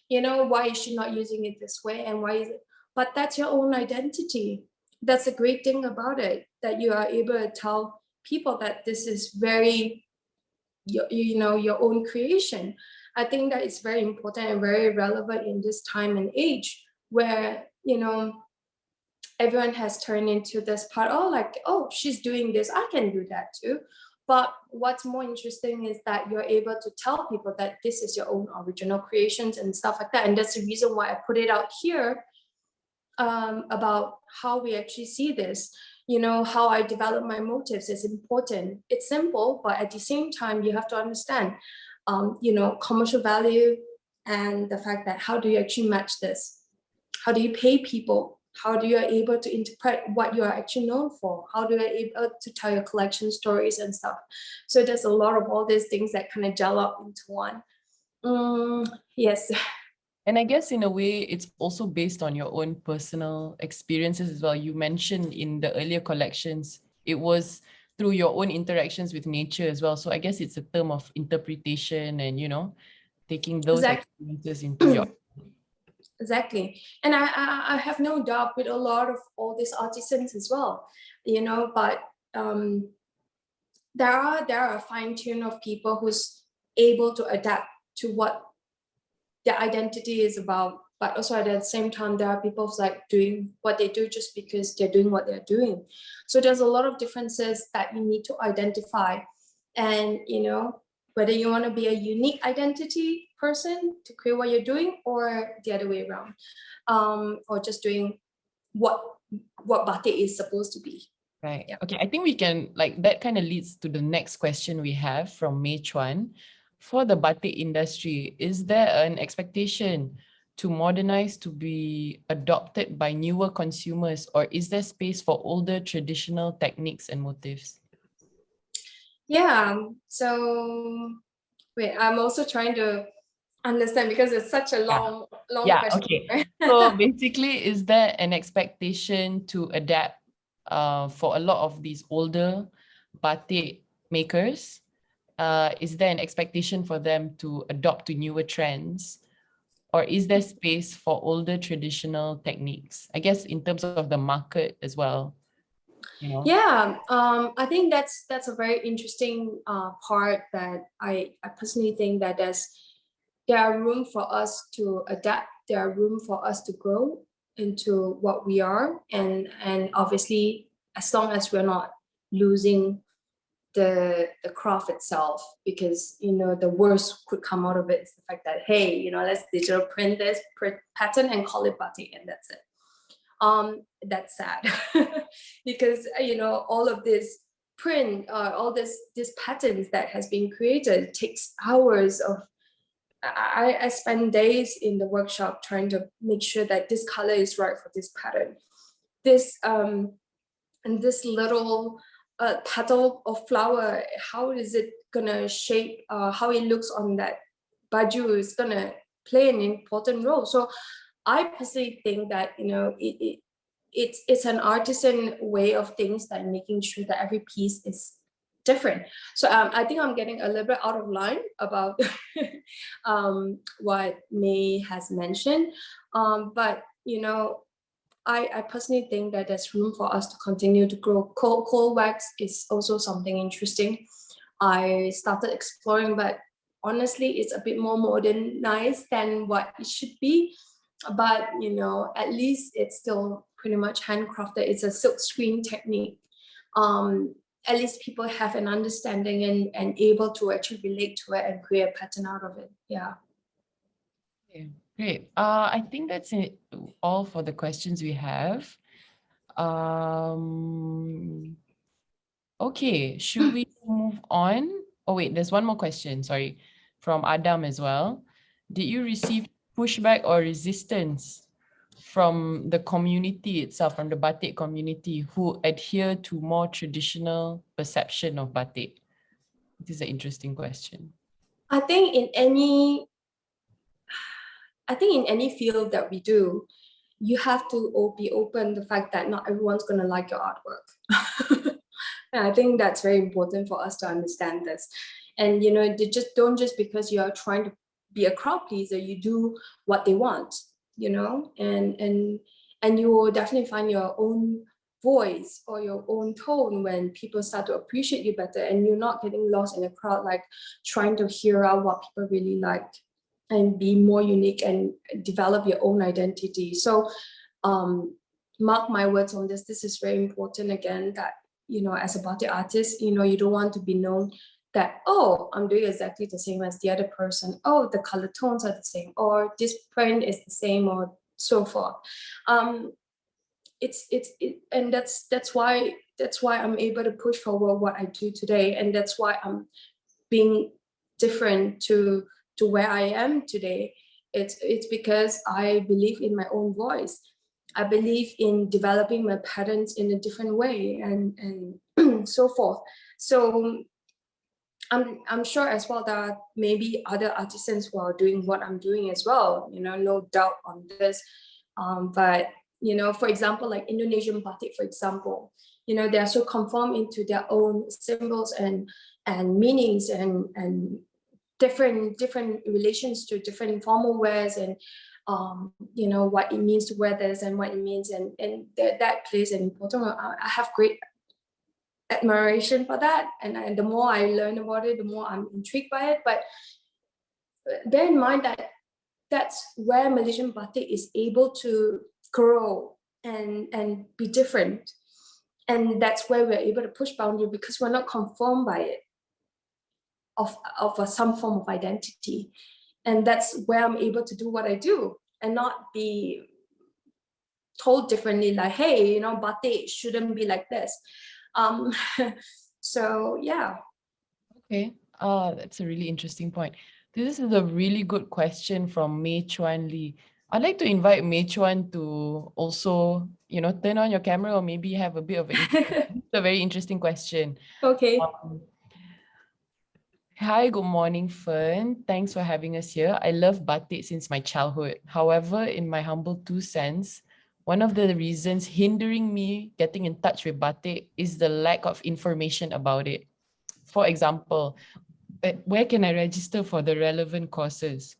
You know, why is she not using it this way? And why is it? But that's your own identity. That's a great thing about it, that you are able to tell people that this is very, you know, your own creation. I think that is very important and very relevant in this time and age where, you know, everyone has turned into this part, oh, like, oh, she's doing this, I can do that too. But what's more interesting is that you're able to tell people that this is your own original creations and stuff like that. And that's the reason why I put it out here, about how we actually see this. You know, how I develop my motives is important. It's simple, but at the same time, you have to understand, you know, commercial value and the fact that how do you actually match this? How do you pay people? How do you are able to interpret what you are actually known for? How do you are able to tell your collection stories and stuff? So there's a lot of all these things that kind of gel up into one. Yes. And I guess in a way, it's also based on your own personal experiences as well. You mentioned in the earlier collections, it was through your own interactions with nature as well. So I guess it's a term of interpretation and, you know, taking those experiences into your. Exactly. And I have no doubt with a lot of all these artisans as well, you know, but there are a fine tune of people who's able to adapt to what their identity is about. But also at the same time, there are people who's like doing what they do just because they're doing what they're doing. So there's a lot of differences that you need to identify. And, you know, whether you want to be a unique identity person to create what you're doing or the other way around, or just doing what batik is supposed to be. Right. Yeah. Okay. I think we can, like, that kind of leads to the next question we have from Mei Chuan. For the batik industry, is there an expectation to modernize, to be adopted by newer consumers, or is there space for older traditional techniques and motifs? Yeah. So wait, I'm also trying to understand because it's such a long question. Okay. So basically, is there an expectation to adapt for a lot of these older batik makers? Is there an expectation for them to adopt to newer trends? Or is there space for older traditional techniques? I guess in terms of the market as well, you know? Yeah, I think that's a very interesting part that I personally think that there are room for us to adapt. There are room for us to grow into what we are, and obviously, as long as we're not losing the craft itself, because the worst could come out of it is the fact that, hey, let's digital print this pattern and call it batik, and that's it. That's sad because all of this print, all this patterns that has been created takes hours of. I spend days in the workshop trying to make sure that this color is right for this pattern. This and this little petal of flower, how is it gonna shape? How it looks on that baju is gonna play an important role. So I personally think that it's an artisan way of things, that making sure that every piece is different. So I think I'm getting a little bit out of line about what May has mentioned, but I personally think that there's room for us to continue to grow. Cold wax is also something interesting. I started exploring, but honestly, it's a bit more modernized than what it should be. But at least it's still pretty much handcrafted. It's a silk screen technique. At least people have an understanding and able to actually relate to it and create a pattern out of it. Yeah. Okay, great. I think that's it, all for the questions we have. Okay, should we move on? Oh wait, there's one more question, sorry, from Adam as well. Did you receive pushback or resistance from the community itself, from the batik community, who adhere to more traditional perception of batik? This is an interesting question. I think in any field that we do, you have to be open to the fact that not everyone's going to like your artwork. And I think that's very important for us to understand this. And they don't just because you're trying to be a crowd pleaser, you do what they want, and you will definitely find your own voice or your own tone when people start to appreciate you better, and you're not getting lost in a crowd, like trying to hear out what people really like and be more unique and develop your own identity. So mark my words on this. This is very important again, that as a batik artist, you don't want to be known that, oh, I'm doing exactly the same as the other person. Oh, the color tones are the same, or this print is the same, or so forth. And that's why I'm able to push forward what I do today, and that's why I'm being different to where I am today. It's because I believe in my own voice. I believe in developing my patterns in a different way, and so forth. So I'm sure as well that maybe other artisans who are doing what I'm doing as well, no doubt on this. But for example, like Indonesian batik, for example, they are so conformed into their own symbols and meanings and different relations to different formal wears, and what it means to wear this and what it means, and that plays an important role. I have great admiration for that, and the more I learn about it, the more I'm intrigued by it. But bear in mind that that's where Malaysian batik is able to grow and be different, and that's where we're able to push boundary, because we're not conformed by it of some form of identity. And that's where I'm able to do what I do and not be told differently, like, hey, batik shouldn't be like this. So yeah. Okay, that's a really interesting point. This is a really good question from Mei Chuan Lee. I'd like to invite Mei Chuan to also, turn on your camera, or maybe have a bit of it's a very interesting question. Okay. Hi, good morning, Fern. Thanks for having us here. I love batik since my childhood. However, in my humble 2 cents, one of the reasons hindering me getting in touch with batik is the lack of information about it. For example, where can I register for the relevant courses?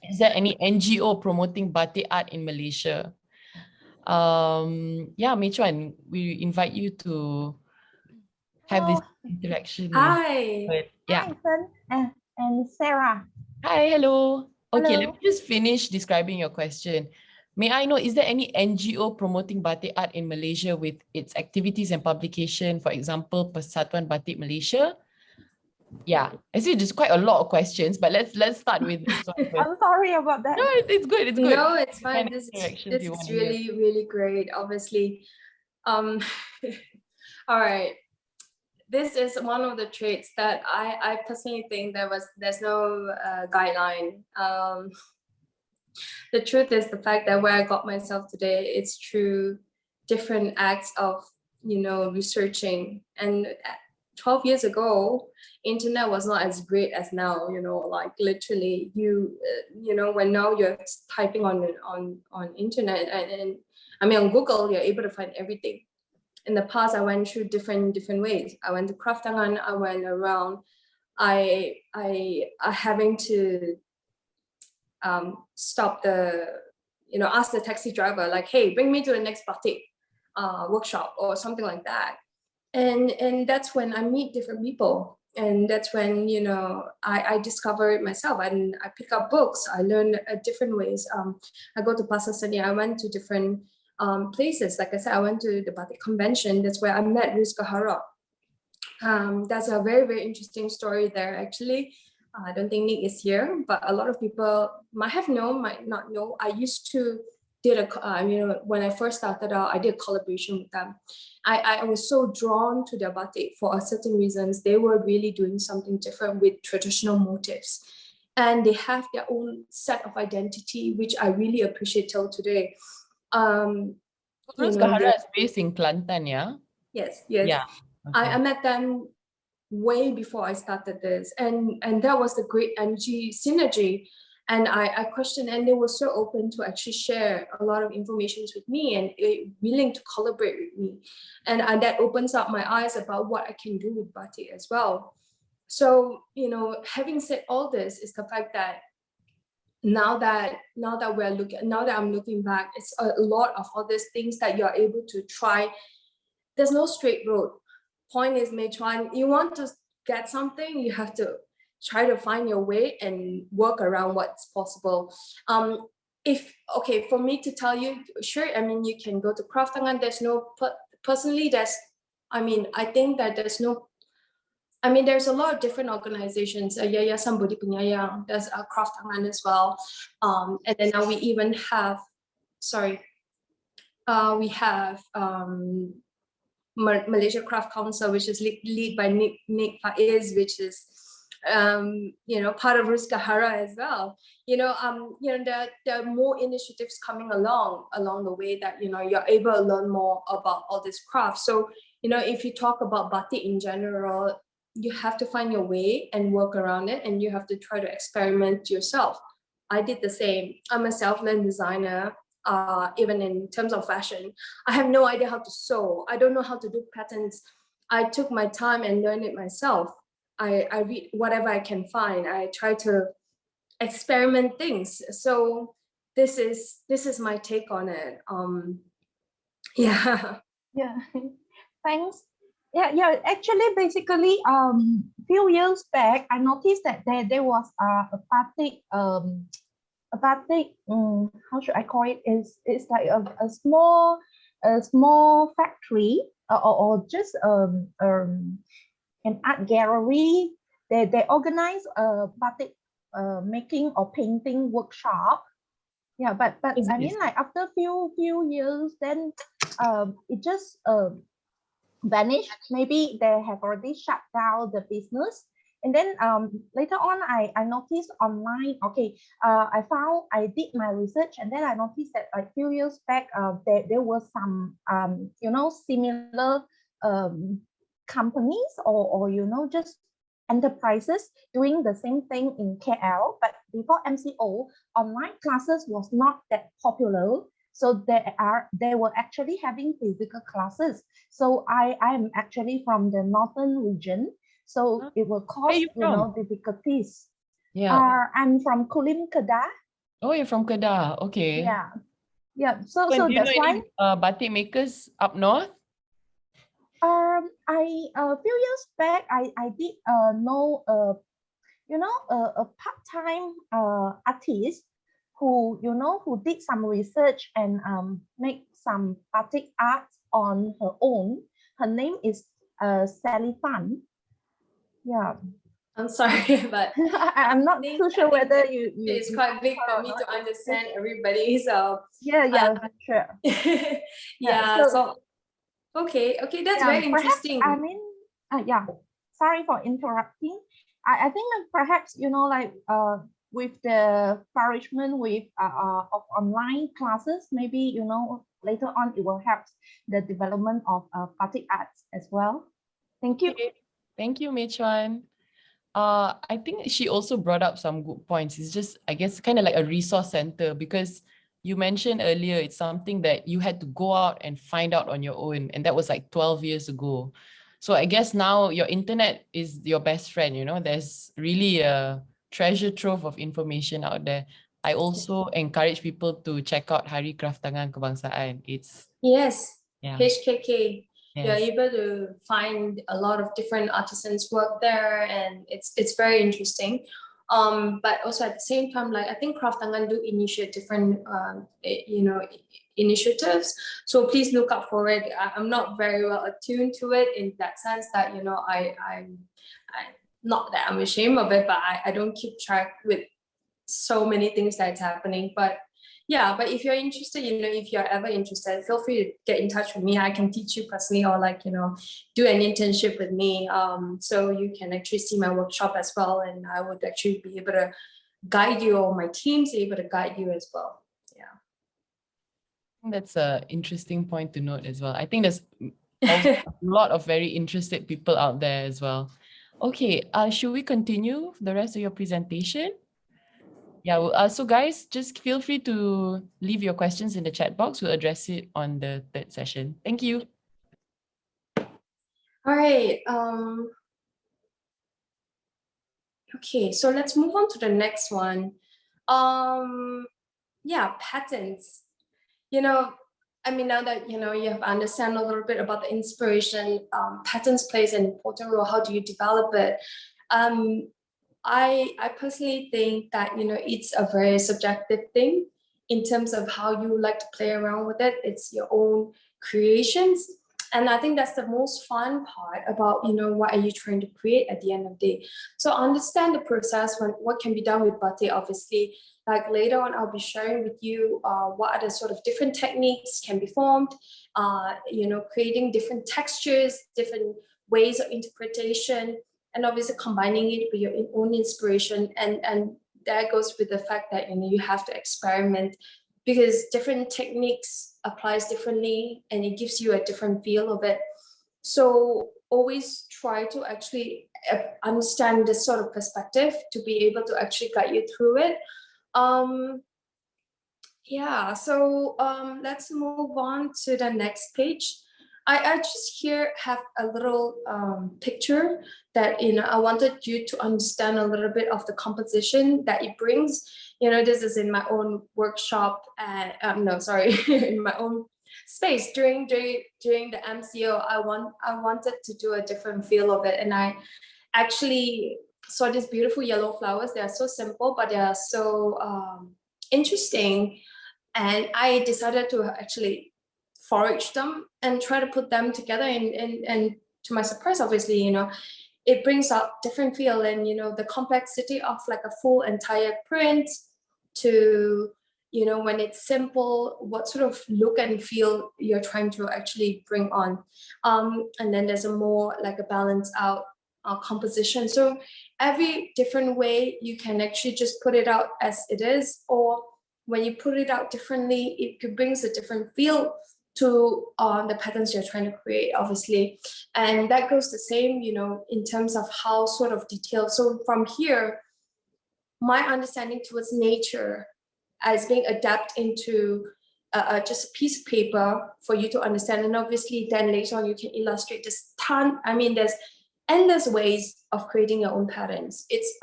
Is there any NGO promoting batik art in Malaysia? Yeah, Mei Chuan, we invite you to have this interaction. Hi. Yeah. Hi, Fern and Sarah. Hi, hello. Okay, let Hello. me just finish describing your question. May I know, is there any NGO promoting batik art in Malaysia with its activities and publication, for example, Persatuan Batik Malaysia? Yeah, I see there's quite a lot of questions, but let's start with this one first. I'm sorry about that. No, it's good, it's good. No, it's What fine. kind of This interactions you is want to hear? really, really great. Obviously, all right. This is one of the traits that I personally think there's no guideline. The truth is the fact that where I got myself today, it's through different acts of researching. And 12 years ago, internet was not as great as now. Like literally, when now you're typing on internet and I mean on Google, you're able to find everything. In the past, I went through different ways. I went to Kraftangan. I went around. I having to stop ask the taxi driver like, hey, bring me to the next batik workshop or something like that. And that's when I meet different people. And that's when, I discover it myself. And I pick up books. I learn different ways. I go to Pasar Seni. I went to different places. Like I said, I went to the Batik convention. That's where I met Rizka Hara. That's a very, very interesting story there, actually. I don't think Nick is here, but a lot of people might have known, might not know. I used to when I first started out, I did a collaboration with them. I was so drawn to their batik for certain reasons. They were really doing something different with traditional motifs. And they have their own set of identity, which I really appreciate till today. Rizka is based in Kelantan, yeah? Yes. Yeah. Okay. I met them way before I started this, and that was the great energy synergy. And I questioned, and they were so open to actually share a lot of information with me and willing to collaborate with me. And that opens up my eyes about what I can do with batik as well. So, having said all this is the fact that now that I'm looking back, it's a lot of all these things that you're able to try. There's no straight road. Point is, Mei Chuan, you want to get something, you have to try to find your way and work around what's possible. For me to tell you, sure, I mean, you can go to Kraftangan. There's no, personally, I think that there's a lot of different organizations, Yayasan Budi Penyayang, there's a Kraftangan as well. And then now we even have, we have Malaysia Craft Council, which is led by Nick Faiz, which is part of Rizka Hara as well. There are more initiatives coming along the way that you're able to learn more about all this craft. So if you talk about batik in general, you have to find your way and work around it, and you have to try to experiment yourself. I did the same. I'm a self-learned designer. Even in terms of fashion, I have no idea how to sew. I don't know how to do patterns. I took my time and learned it myself. I read whatever I can find. I try to experiment things. So this is my take on it. Yeah. Thanks. Yeah. Actually, basically, few years back, I noticed that there was a batik. How should I call it? It's like a small factory or just an art gallery. They organize a batik making or painting workshop. Yeah, but I mean, like after few years, then it just vanished. Maybe they have already shut down the business. And then later on, I noticed online, I did my research, and then I noticed that a few years back, there were some, similar companies or just enterprises doing the same thing in KL. But before MCO, online classes was not that popular. So they were actually having physical classes. So I am actually from the northern region. So it will cause difficulties. Yeah. I'm from Kulim Kedah. Oh, you're from Kedah. Okay. Yeah. Yeah. So And do you know that's why any batik makers up north? I a few years back I did know a part-time artist who who did some research and make some batik art on her own. Her name is Sally Fan. Yeah. I'm sorry, but I'm not think- too I sure think whether that you it's you quite big know for or me not. to understand everybody. So Yeah, sure. yeah, So so okay, that's yeah, very perhaps interesting. I mean, yeah. Sorry for interrupting. I think that perhaps like with the flourishment with of online classes, maybe later on it will help the development of batik arts as well. Thank you. Okay. Thank you, Mei Chuan. I think she also brought up some good points. It's just, I guess, kind of like a resource center, because you mentioned earlier it's something that you had to go out and find out on your own, and that was like 12 years ago. So I guess now your internet is your best friend. There's really a treasure trove of information out there. I also encourage people to check out Hari Kraft Tangan Kebangsaan. It's Yes, yeah, HKK. You're yes. able to find a lot of different artisans work there, and it's very interesting. But also at the same time, like I think Kraft Tangan do initiate different initiatives. So please look out for it. I'm not very well attuned to it in that sense that I not that I'm ashamed of it, but I don't keep track with so many things that's happening. But yeah, but if you're interested, if you're ever interested, feel free to get in touch with me. I can teach you personally, or do an internship with me. So you can actually see my workshop as well, and I would actually be able to guide you, or my team's able to guide you as well. Yeah. That's an interesting point to note as well. I think there's also a lot of very interested people out there as well. Okay, should we continue the rest of your presentation? Yeah, well, so guys, just feel free to leave your questions in the chat box. We'll address it on the third session. Thank you. All right. Okay, so let's move on to the next one. Yeah, patterns. I mean, now that you have understand a little bit about the inspiration, patterns plays an important role. How do you develop it? I personally think that it's a very subjective thing in terms of how you like to play around with it. It's your own creations, and I think that's the most fun part about what are you trying to create at the end of the day. So understand the process when what can be done with batik. Obviously, like later on, I'll be sharing with you what are the sort of different techniques can be formed. Creating different textures, different ways of interpretation, and obviously combining it with your own inspiration. And that goes with the fact that you have to experiment, because different techniques applies differently and it gives you a different feel of it. So always try to actually understand this sort of perspective to be able to actually guide you through it. Yeah, so let's move on to the next page. I just here have a little picture that I wanted you to understand a little bit of the composition that it brings. This is in my own workshop, no, sorry, in my own space during the MCO. I wanted to do a different feel of it, and I actually saw these beautiful yellow flowers. They are so simple, but they are so interesting, and I decided to actually forage them and try to put them together. And to my surprise, obviously, it brings out different feel, and the complexity of like a full entire print to when it's simple, what sort of look and feel you're trying to actually bring on. And then there's a more like a balanced out composition. So every different way you can actually just put it out as it is, or when you put it out differently, it brings a different feel to the patterns you're trying to create, obviously. And that goes the same, in terms of how sort of detailed. So from here, my understanding towards nature as being adapted into just a piece of paper for you to understand. And obviously then later on you can illustrate this there's endless ways of creating your own patterns. It's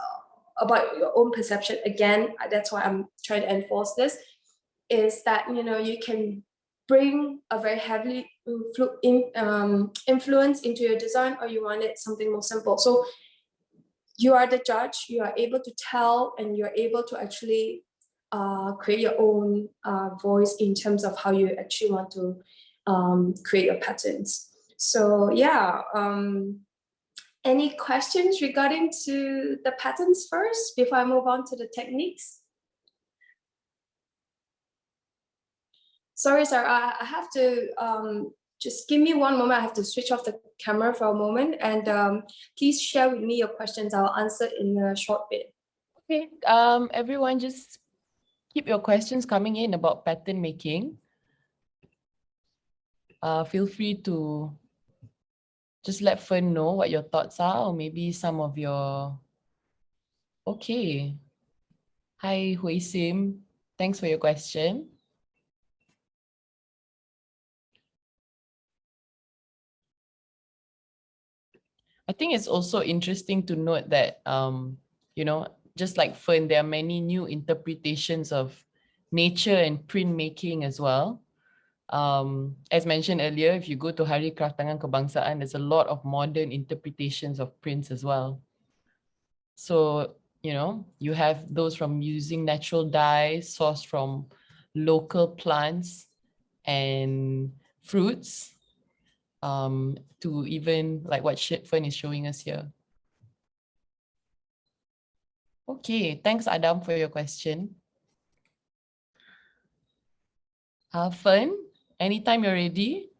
about your own perception. Again, that's why I'm trying to enforce this, is that, you know, you can bring a very heavily influence into your design, or you want it something more simple. So you are the judge, you are able to tell, and you're able to actually create your own voice in terms of how you actually want to create your patterns. So yeah, any questions regarding to the patterns first before I move on to the techniques? Sorry, sir, I have to just give me one moment. I have to switch off the camera for a moment, and please share with me your questions. I'll answer in a short bit. Okay, everyone just keep your questions coming in about pattern making. Feel free to just let Fern know what your thoughts are, or maybe some of your... Okay. Hi, Hui Sim. Thanks for your question. I think it's also interesting to note that, you know, just like Fern, there are many new interpretations of nature and printmaking as well. As mentioned earlier, if you go to Hari Kraftangan Kebangsaan, there's a lot of modern interpretations of prints as well. So, you know, you have those from using natural dyes sourced from local plants and fruits, to even like what Fern is showing us here. Okay, thanks Adam for your question. Fern, anytime you're ready.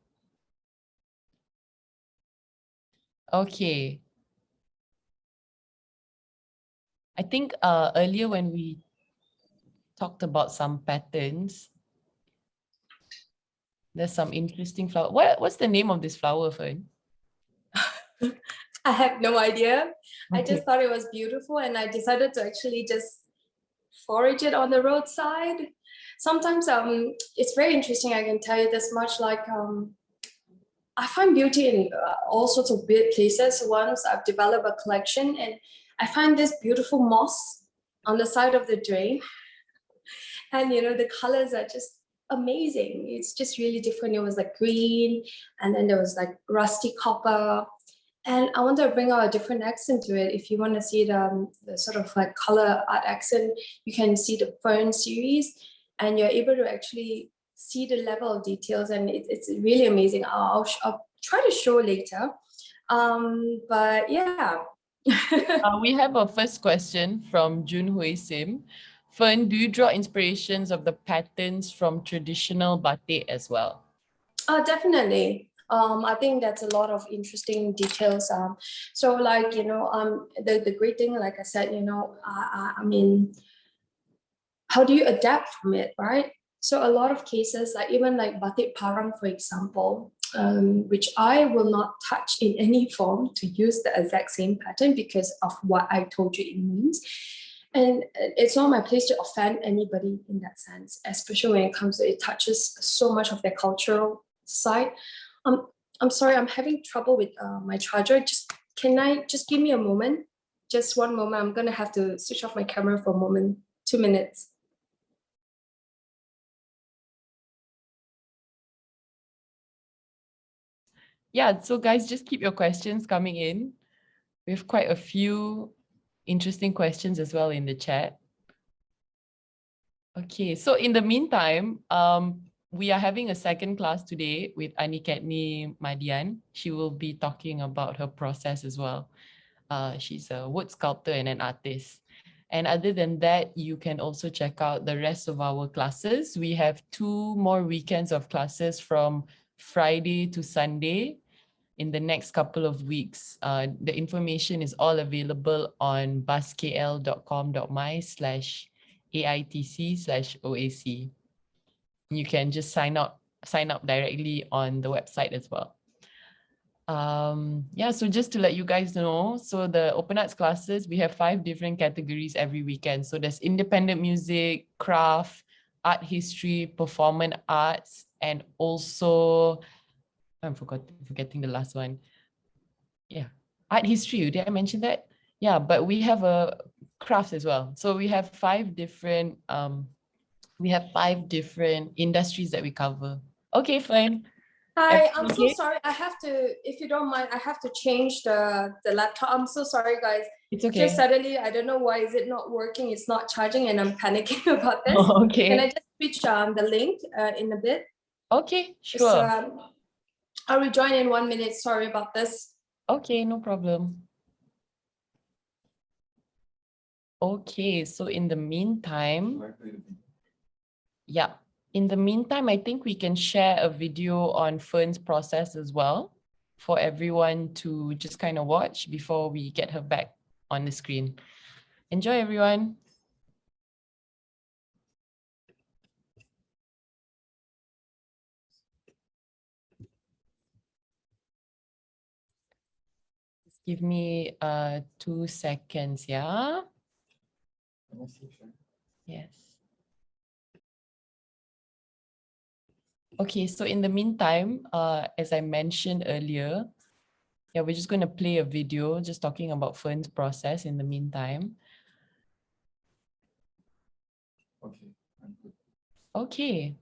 Okay. I think earlier when we talked about some patterns, there's some interesting flower. What's the name of this flower, Fern? I have no idea. Okay. I just thought it was beautiful, and I decided to actually just forage it on the roadside. Sometimes it's very interesting. I can tell you this much, like I find beauty in all sorts of weird places. Once I've developed a collection, and I find this beautiful moss on the side of the drain, and you know, the colors are just amazing. It's just really different. It was like green, and then there was like rusty copper. And I want to bring out a different accent to it. If you want to see the sort of like color art accent, you can see the Fern series, and you're able to actually see the level of details, and it's really amazing. I'll try to show later. But yeah. We have a first question from Jun Hui Sim. Fern, do you draw inspirations of the patterns from traditional batik as well? Definitely. I think that's a lot of interesting details. So like, you know, the great thing, like I said, you know, I mean, how do you adapt from it, right? So a lot of cases, like even like batik parang, for example, which I will not touch in any form to use the exact same pattern because of what I told you it means. And it's not my place to offend anybody in that sense, especially when it comes to, it touches so much of their cultural side. I'm sorry, I'm having trouble with my charger. Can I just give me a moment? Just one moment. I'm gonna have to switch off my camera for a moment. 2 minutes. Yeah, so guys, just keep your questions coming in. We have quite a few interesting questions as well in the chat. Okay, so in the meantime, we are having a second class today with Aniketni Madian. She will be talking about her process as well. She's a wood sculptor and an artist. And other than that, you can also check out the rest of our classes. We have 2 more weekends of classes from Friday to Sunday in the next couple of weeks. The information is all available on buskl.com.my/AITC/OAC. You can just sign up directly on the website as well. Yeah, so just to let you guys know, so the open arts classes, we have 5 different categories every weekend. So there's independent music, craft, art history, performance arts, and also, I'm forgetting the last one. Yeah, art history, did I mention that? Yeah, but we have a crafts as well. So we have five different industries that we cover. Okay, fine. Hi, I'm so Okay. sorry. I have to, if you don't mind, I have to change the laptop. I'm so sorry, guys. It's Just okay. suddenly, I don't know why is it not working. It's not charging, and I'm panicking about this. Okay. Can I just switch the link in a bit? Okay, Just, sure. I'll rejoin in 1 minute. Sorry about this. Okay, no problem. Okay, so in the meantime, I think we can share a video on Fern's process as well for everyone to just kind of watch before we get her back on the screen. Enjoy, everyone. Just give me 2 seconds, yeah? Yes. Okay, so in the meantime, as I mentioned earlier, yeah, we're just going to play a video just talking about Fern's process in the meantime. Okay, I'm good. Okay.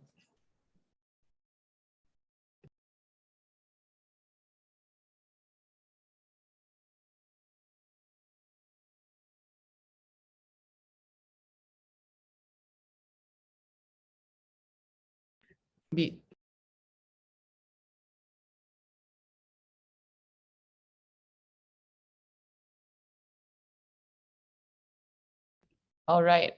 All right.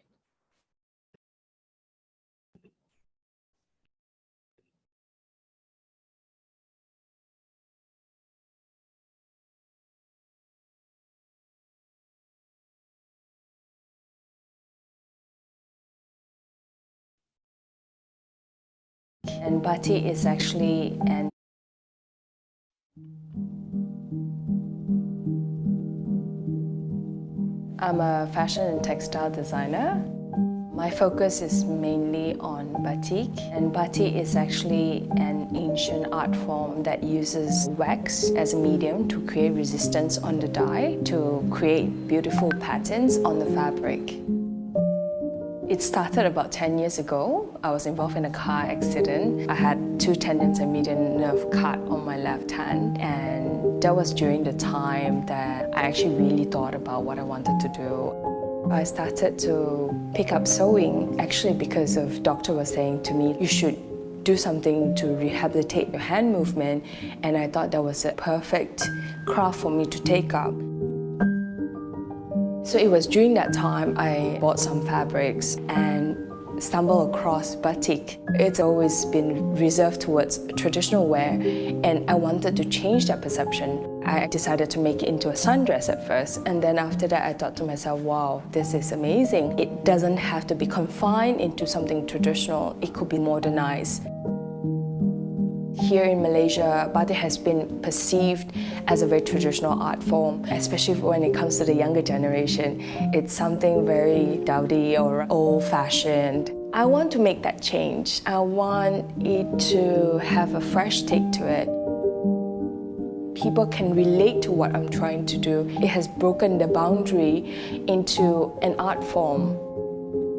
And batik is actually an I'm a fashion and textile designer. My focus is mainly on batik, and batik is actually an ancient art form that uses wax as a medium to create resistance on the dye, to create beautiful patterns on the fabric. It started about 10 years ago. I was involved in a car accident. I had 2 tendons and median nerve cut on my left hand, and that was during the time that I actually really thought about what I wanted to do. I started to pick up sewing actually because of doctor was saying to me, you should do something to rehabilitate your hand movement, and I thought that was a perfect craft for me to take up. So it was during that time I bought some fabrics and stumbled across batik. It's always been reserved towards traditional wear, and I wanted to change that perception. I decided to make it into a sundress at first, and then after that I thought to myself, wow, this is amazing. It doesn't have to be confined into something traditional, it could be modernized. Here in Malaysia, batik has been perceived as a very traditional art form, especially when it comes to the younger generation. It's something very dowdy or old-fashioned. I want to make that change. I want it to have a fresh take to it. People can relate to what I'm trying to do. It has broken the boundary into an art form.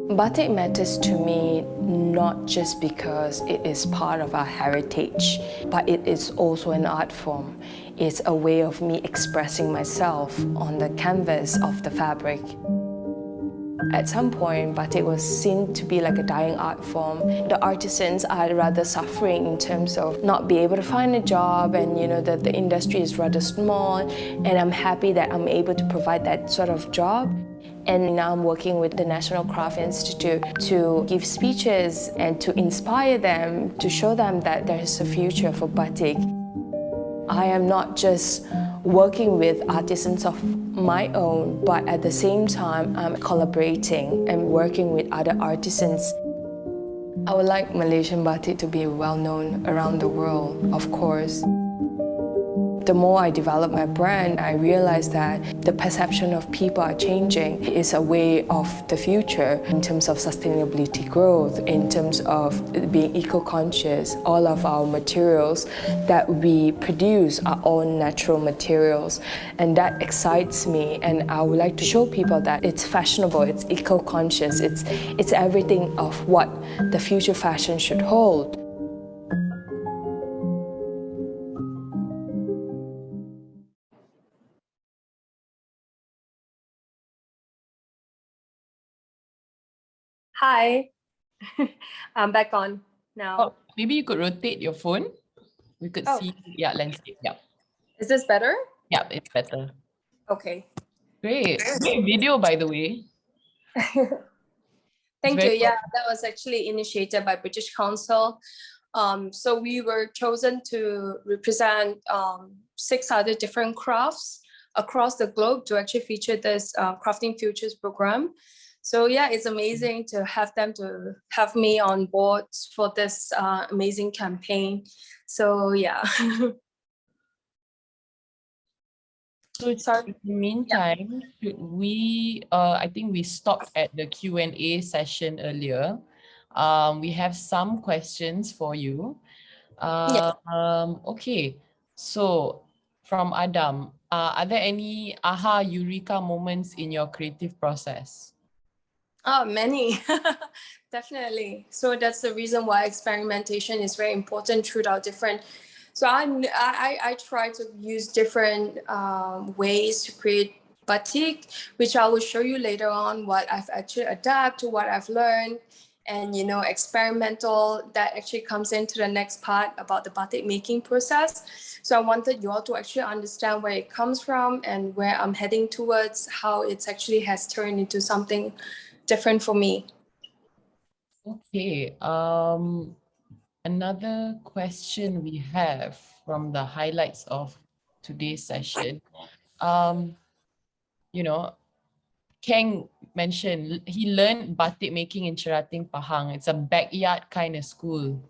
Batik matters to me not just because it is part of our heritage, but it is also an art form. It's a way of me expressing myself on the canvas of the fabric. At some point, batik was seen to be like a dying art form. The artisans are rather suffering in terms of not being able to find a job, and the industry is rather small, and I'm happy that I'm able to provide that sort of job. And now I'm working with the National Craft Institute to give speeches and to inspire them, to show them that there is a future for batik. I am not just working with artisans of my own, but at the same time, I'm collaborating and working with other artisans. I would like Malaysian batik to be well known around the world, of course. The more I develop my brand, I realize that the perception of people are changing. It's a way of the future in terms of sustainability growth, in terms of being eco-conscious. All of our materials that we produce are all natural materials, and that excites me, and I would like to show people that it's fashionable, it's eco-conscious, it's everything of what the future fashion should hold. Hi, I'm back on now. Oh, maybe you could rotate your phone. We could Oh. see, yeah, landscape. Yeah, Is this better? yeah, it's better. Okay. Great. Great video, by the way. Thank you. very Yeah, that was actually initiated by British Council. So we were chosen to represent 6 other different crafts across the globe to actually feature this Crafting Futures program. So yeah, it's amazing to have them to have me on board for this amazing campaign. So yeah. So Sorry. in the meantime, should we, I think we stopped at the Q&A session earlier. We have some questions for you. Yes. Okay, so from Adam, are there any aha eureka moments in your creative process? Oh, many, definitely. So that's the reason why experimentation is very important throughout different. So I try to use different ways to create batik, which I will show you later on what I've actually adapted to what I've learned, and experimental that actually comes into the next part about the batik making process. So I wanted you all to actually understand where it comes from and where I'm heading towards, how it's actually has turned into something different for me. Okay, another question we have from the highlights of today's session. Kang mentioned he learned batik making in Cherating Pahang. It's a backyard kind of school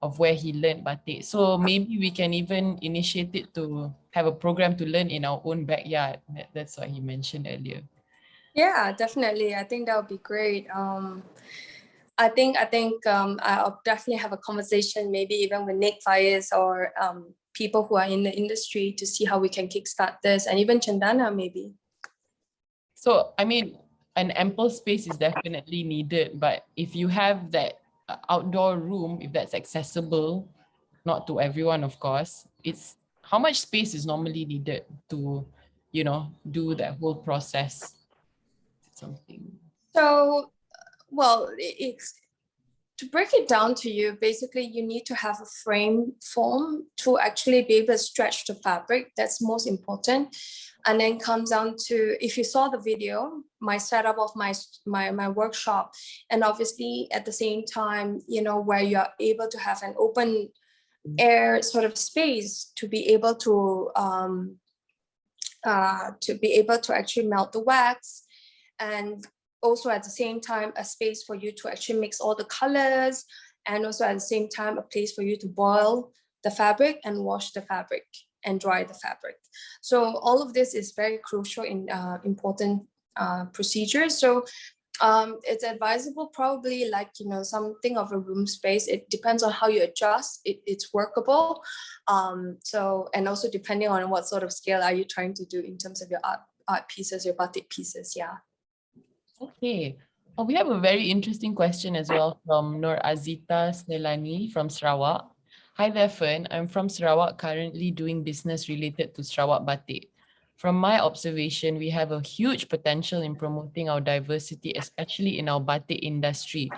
of where he learned batik. So maybe we can even initiate it to have a program to learn in our own backyard. That's what he mentioned earlier. Yeah, definitely. I think that would be great. I think I'll definitely have a conversation, maybe even with Nick Fires or people who are in the industry to see how we can kickstart this, and even Chandana maybe. So, I mean, an ample space is definitely needed, but if you have that outdoor room, if that's accessible, not to everyone, of course, it's how much space is normally needed to, do that whole process. Something. So, well, it's to break it down to you, basically you need to have a frame form to actually be able to stretch the fabric. That's most important. And then comes down to, if you saw the video, my setup of my workshop, and obviously at the same time, where you're able to have an open air sort of space to be able to actually melt the wax, and also at the same time a space for you to actually mix all the colors, and also at the same time a place for you to boil the fabric and wash the fabric and dry the fabric. So all of this is very crucial in important procedures. So it's advisable, probably like something of a room space. It depends on how you adjust. It's workable. So, and also depending on what sort of scale are you trying to do in terms of your art pieces, your batik pieces. Yeah. Okay. We have a very interesting question as well from Nur Azita Snelani from Sarawak. Hi there, Fern. I'm from Sarawak, currently doing business related to Sarawak Batik. From my observation, we have a huge potential in promoting our diversity, especially in our batik industry,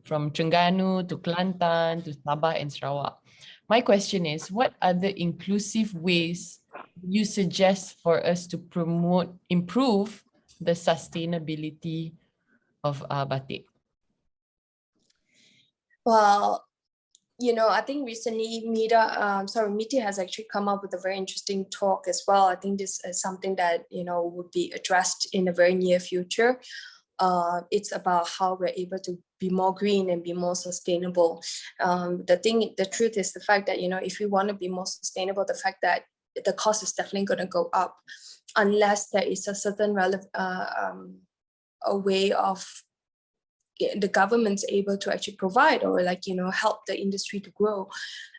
from Terengganu to Kelantan to Sabah and Sarawak. My question is, what other inclusive ways you suggest for us to improve the sustainability of batik? Well, I think recently Miti has actually come up with a very interesting talk as well. I think this is something that, would be addressed in the very near future. It's about how we're able to be more green and be more sustainable. The truth is the fact that, if we want to be more sustainable, the fact that the cost is definitely going to go up unless there is a certain a way of the government's able to actually provide or help the industry to grow.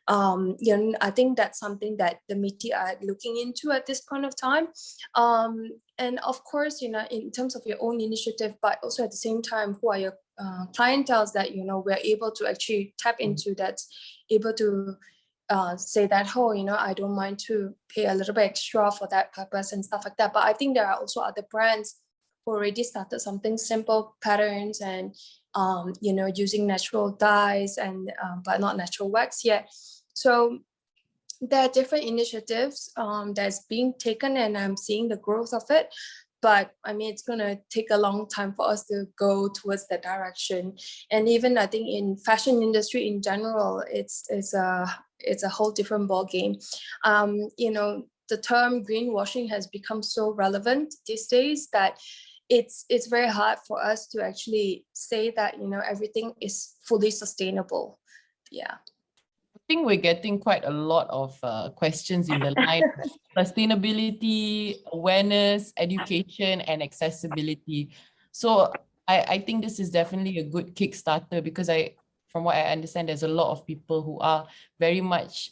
I think that's something that the MITI are looking into at this point of time. And of course, in terms of your own initiative, but also at the same time, who are your clienteles that, we're able to actually tap into, that's able to say that, oh, I don't mind to pay a little bit extra for that purpose and stuff like that. But I think there are also other brands who already started something simple patterns and, using natural dyes and, but not natural wax yet. So there are different initiatives that's being taken, and I'm seeing the growth of it. But I mean, it's going to take a long time for us to go towards that direction. And even I think in fashion industry in general, it's a whole different ball game. The term greenwashing has become so relevant these days that it's very hard for us to actually say that everything is fully sustainable. Yeah. I think we're getting quite a lot of questions in the line of sustainability, awareness, education, and accessibility. So I think this is definitely a good Kickstarter because from what I understand, there's a lot of people who are very much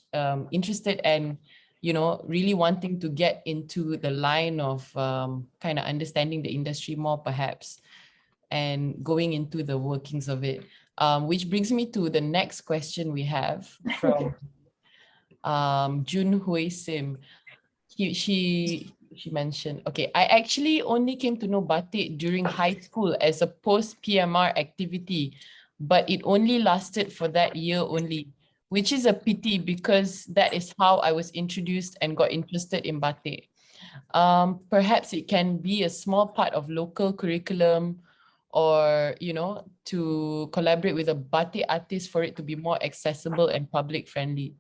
interested and really wanting to get into the line of kind of understanding the industry more perhaps and going into the workings of it. Which brings me to the next question we have from Jun Hui Sim. She mentioned, okay, I actually only came to know batik during high school as a post-PMR activity, but it only lasted for that year only, which is a pity because that is how I was introduced and got interested in batik. Perhaps it can be a small part of local curriculum or, to collaborate with a batik artist for it to be more accessible and public friendly.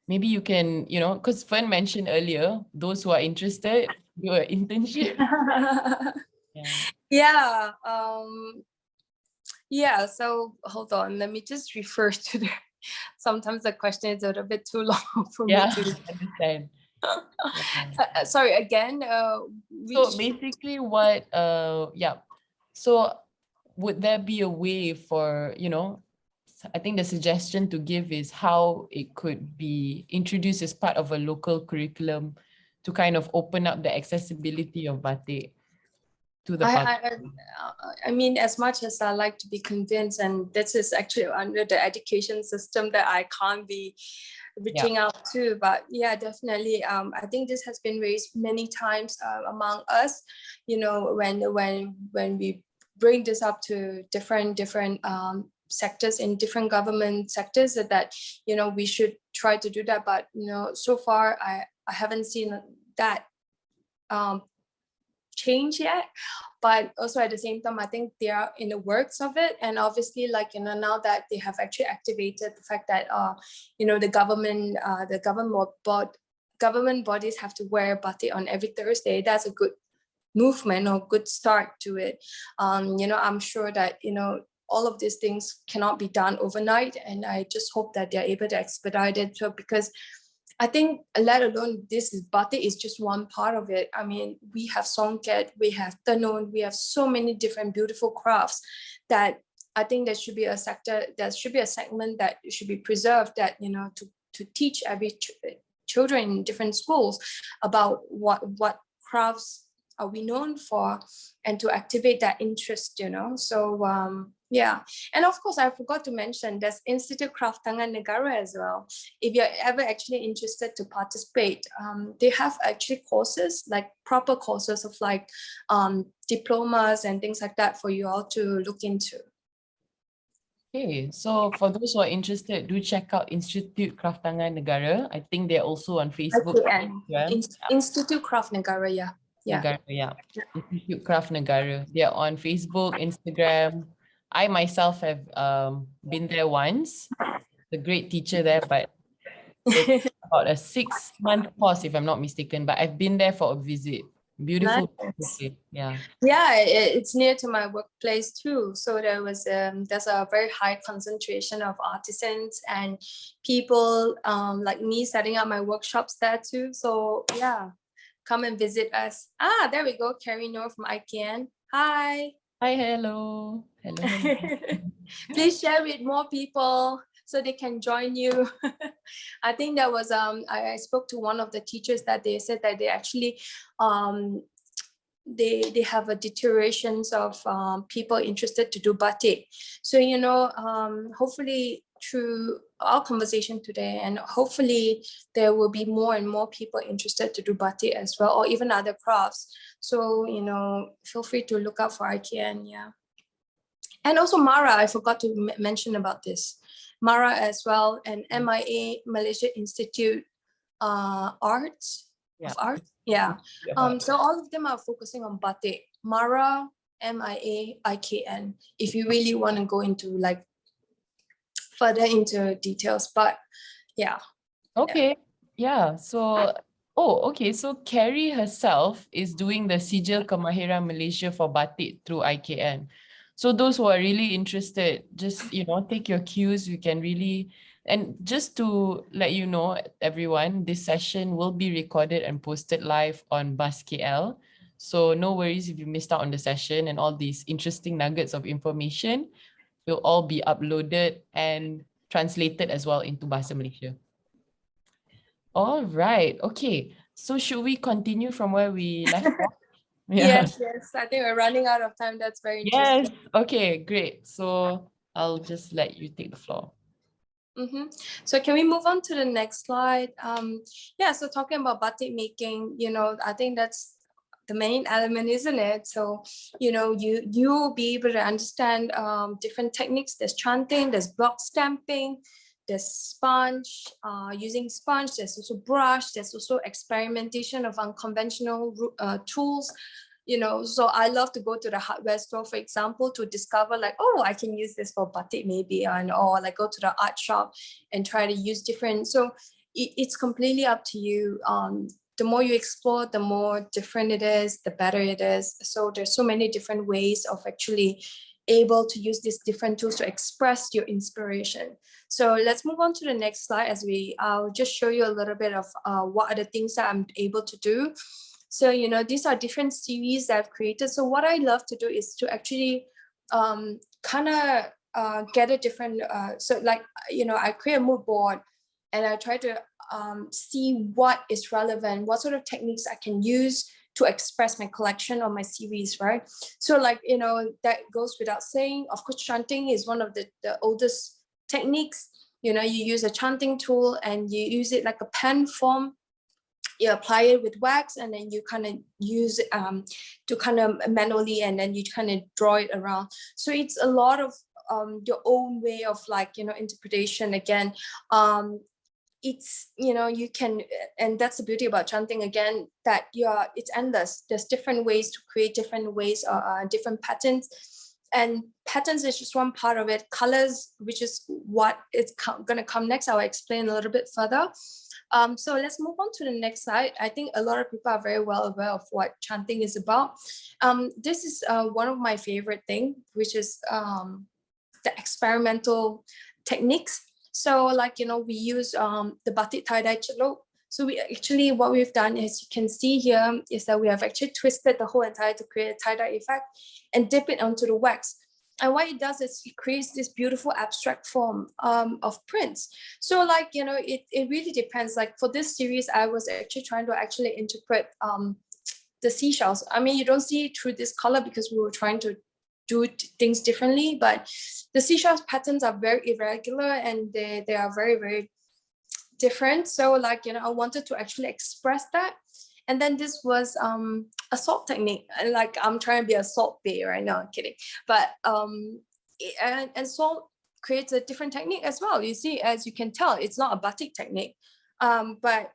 Maybe you can, because Fern mentioned earlier, those who are interested, do an internship. Yeah. Yeah. So hold on, let me just refer to the, sometimes the question is a little bit too long for me to understand. Sorry, again. So basically what, so would there be a way for, I think the suggestion to give is how it could be introduced as part of a local curriculum to kind of open up the accessibility of batik to the public. I mean, as much as I like to be convinced, and this is actually under the education system that I can't be reaching out to, but yeah, definitely. I think this has been raised many times among us, when we bring this up to different sectors in different government sectors that we should try to do that, but so far I haven't seen that change yet. But also at the same time, I think they are in the works of it, and obviously now that they have actually activated the fact that the government bodies have to wear batik on every Thursday, that's a good movement or good start to it. I'm sure that all of these things cannot be done overnight, and I just hope that they're able to expedite it. So because I think, let alone this, batik is just one part of it. I mean, we have songket, we have tenun, we have so many different beautiful crafts that I think there should be a segment that should be preserved, that to teach every children in different schools about what crafts are we known for, and to activate that interest. So yeah, and of course I forgot to mention there's Institute Kraft Tangan Negara as well. If you're ever actually interested to participate, they have actually courses, like proper courses of like diplomas and things like that for you all to look into. Okay, so for those who are interested, do check out Institute Kraft Tangan Negara. I think they're also on Facebook. Okay, and Institute Kraft Negara, yeah. Negara, yeah. Institute Kraft Negara. They're on Facebook, Instagram. I myself have been there once. It's a great teacher there, but it's about a 6-month course, if I'm not mistaken. But I've been there for a visit. Beautiful. Nice. Okay. Yeah. Yeah, it's near to my workplace too. So there's a very high concentration of artisans and people like me setting up my workshops there too. So yeah, come and visit us. Ah, there we go. Carrie Noor from IKN. Hi. Hi, hello. Hello, hello. Please share with more people so they can join you. I think that was I spoke to one of the teachers that they said that they actually they have a deteriorations of people interested to do batik. So hopefully through our conversation today, and hopefully there will be more and more people interested to do batik as well, or even other crafts. So feel free to look out for IKN. Yeah. And also Mara, I forgot to mention about this. Mara as well, and MIA, Malaysia Institute Arts Yeah. of Art. Yeah. So all of them are focusing on batik. Mara, MIA, IKN. If you really want to go into like further into details, but yeah. Okay. Yeah. So, okay. So Carrie herself is doing the Sijil Kemahiran Malaysia for Batik through IKN. So those who are really interested, just, take your cues. You can really, and just to let you know, everyone, this session will be recorded and posted live on Bus KL. So no worries if you missed out on the session, and all these interesting nuggets of information will all be uploaded and translated as well into Bahasa Malaysia. All right. Okay. So should we continue from where we left off? Yes. I think we're running out of time. That's very Yes. interesting. Okay, great. So I'll just let you take the floor. So can we move on to the next slide? Yeah, so talking about batik making, I think that's the main element, isn't it? So, you'll be able to understand different techniques. There's chanting, there's block stamping, there's sponge, using sponge, there's also brush, there's also experimentation of unconventional tools. So I love to go to the hardware store, for example, to discover like, oh, I can use this for batik maybe, or like go to the art shop and try to use different. So it's completely up to you. The more you explore, the more different it is, the better it is. So there's so many different ways of actually able to use these different tools to express your inspiration. So let's move on to the next slide as I'll just show you a little bit of what are the things that I'm able to do. So, these are different series that I've created. So what I love to do is to actually kind of get a different, so like, I create a mood board and I try to see what is relevant, what sort of techniques I can use to express my collection or my series, right? So like, that goes without saying. Of course, chanting is one of the oldest techniques. You use a chanting tool and you use it like a pen form. You apply it with wax and then you kind of use it to kind of manually, and then you kind of draw it around. So it's a lot of your own way of like, interpretation again. It's, you can, and that's the beauty about chanting again, that it's endless. There's different ways to create different ways, different patterns. And patterns is just one part of it. Colors, which is what is going to come next, I'll explain a little bit further. So let's move on to the next slide. I think a lot of people are very well aware of what chanting is about. This is one of my favorite things, which is the experimental techniques. So like, we use the batik tie-dye celok. So what we've done is, you can see here, is that we have actually twisted the whole entire to create a tie-dye effect and dip it onto the wax. And what it does is it creates this beautiful abstract form of prints. So like, it really depends. Like for this series, I was actually trying to interpret the seashells. I mean, you don't see it through this color because we were trying to do things differently, but the seashells patterns are very irregular and they are very, very different. So like, I wanted to actually express that. And then this was a salt technique. And like, I'm trying to be a salt bay right now, I'm kidding. But and salt creates a different technique as well. You see, as you can tell, it's not a batik technique. But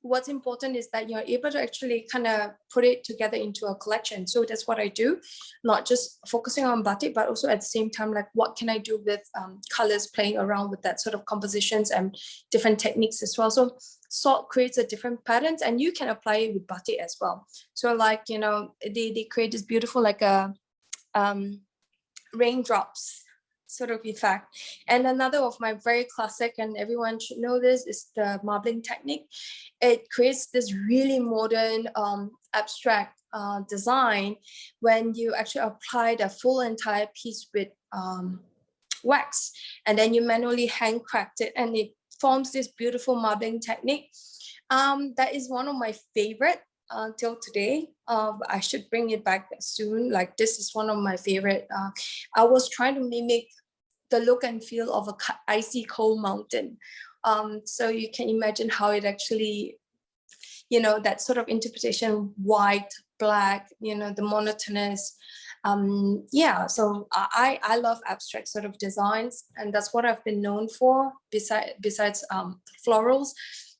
what's important is that you're able to actually kind of put it together into a collection. So that's what I do, not just focusing on batik, but also at the same time, like what can I do with colors, playing around with that sort of compositions and different techniques as well. So salt creates a different patterns, and you can apply it with batik as well. So like, you know, they create this beautiful like a raindrops sort of effect. And another of my very classic, and everyone should know this, is the marbling technique. It creates this really modern abstract design when you actually apply the full entire piece with wax, and then you manually hand cracked it, and it forms this beautiful marbling technique. That is one of my favorite till today. I should bring it back soon. Like, this is one of my favorite. I was trying to mimic the look and feel of a icy cold mountain. So you can imagine how it actually, you know, that sort of interpretation, white, black, you know, the monotonous. Yeah, so I love abstract sort of designs, and that's what I've been known for besides florals.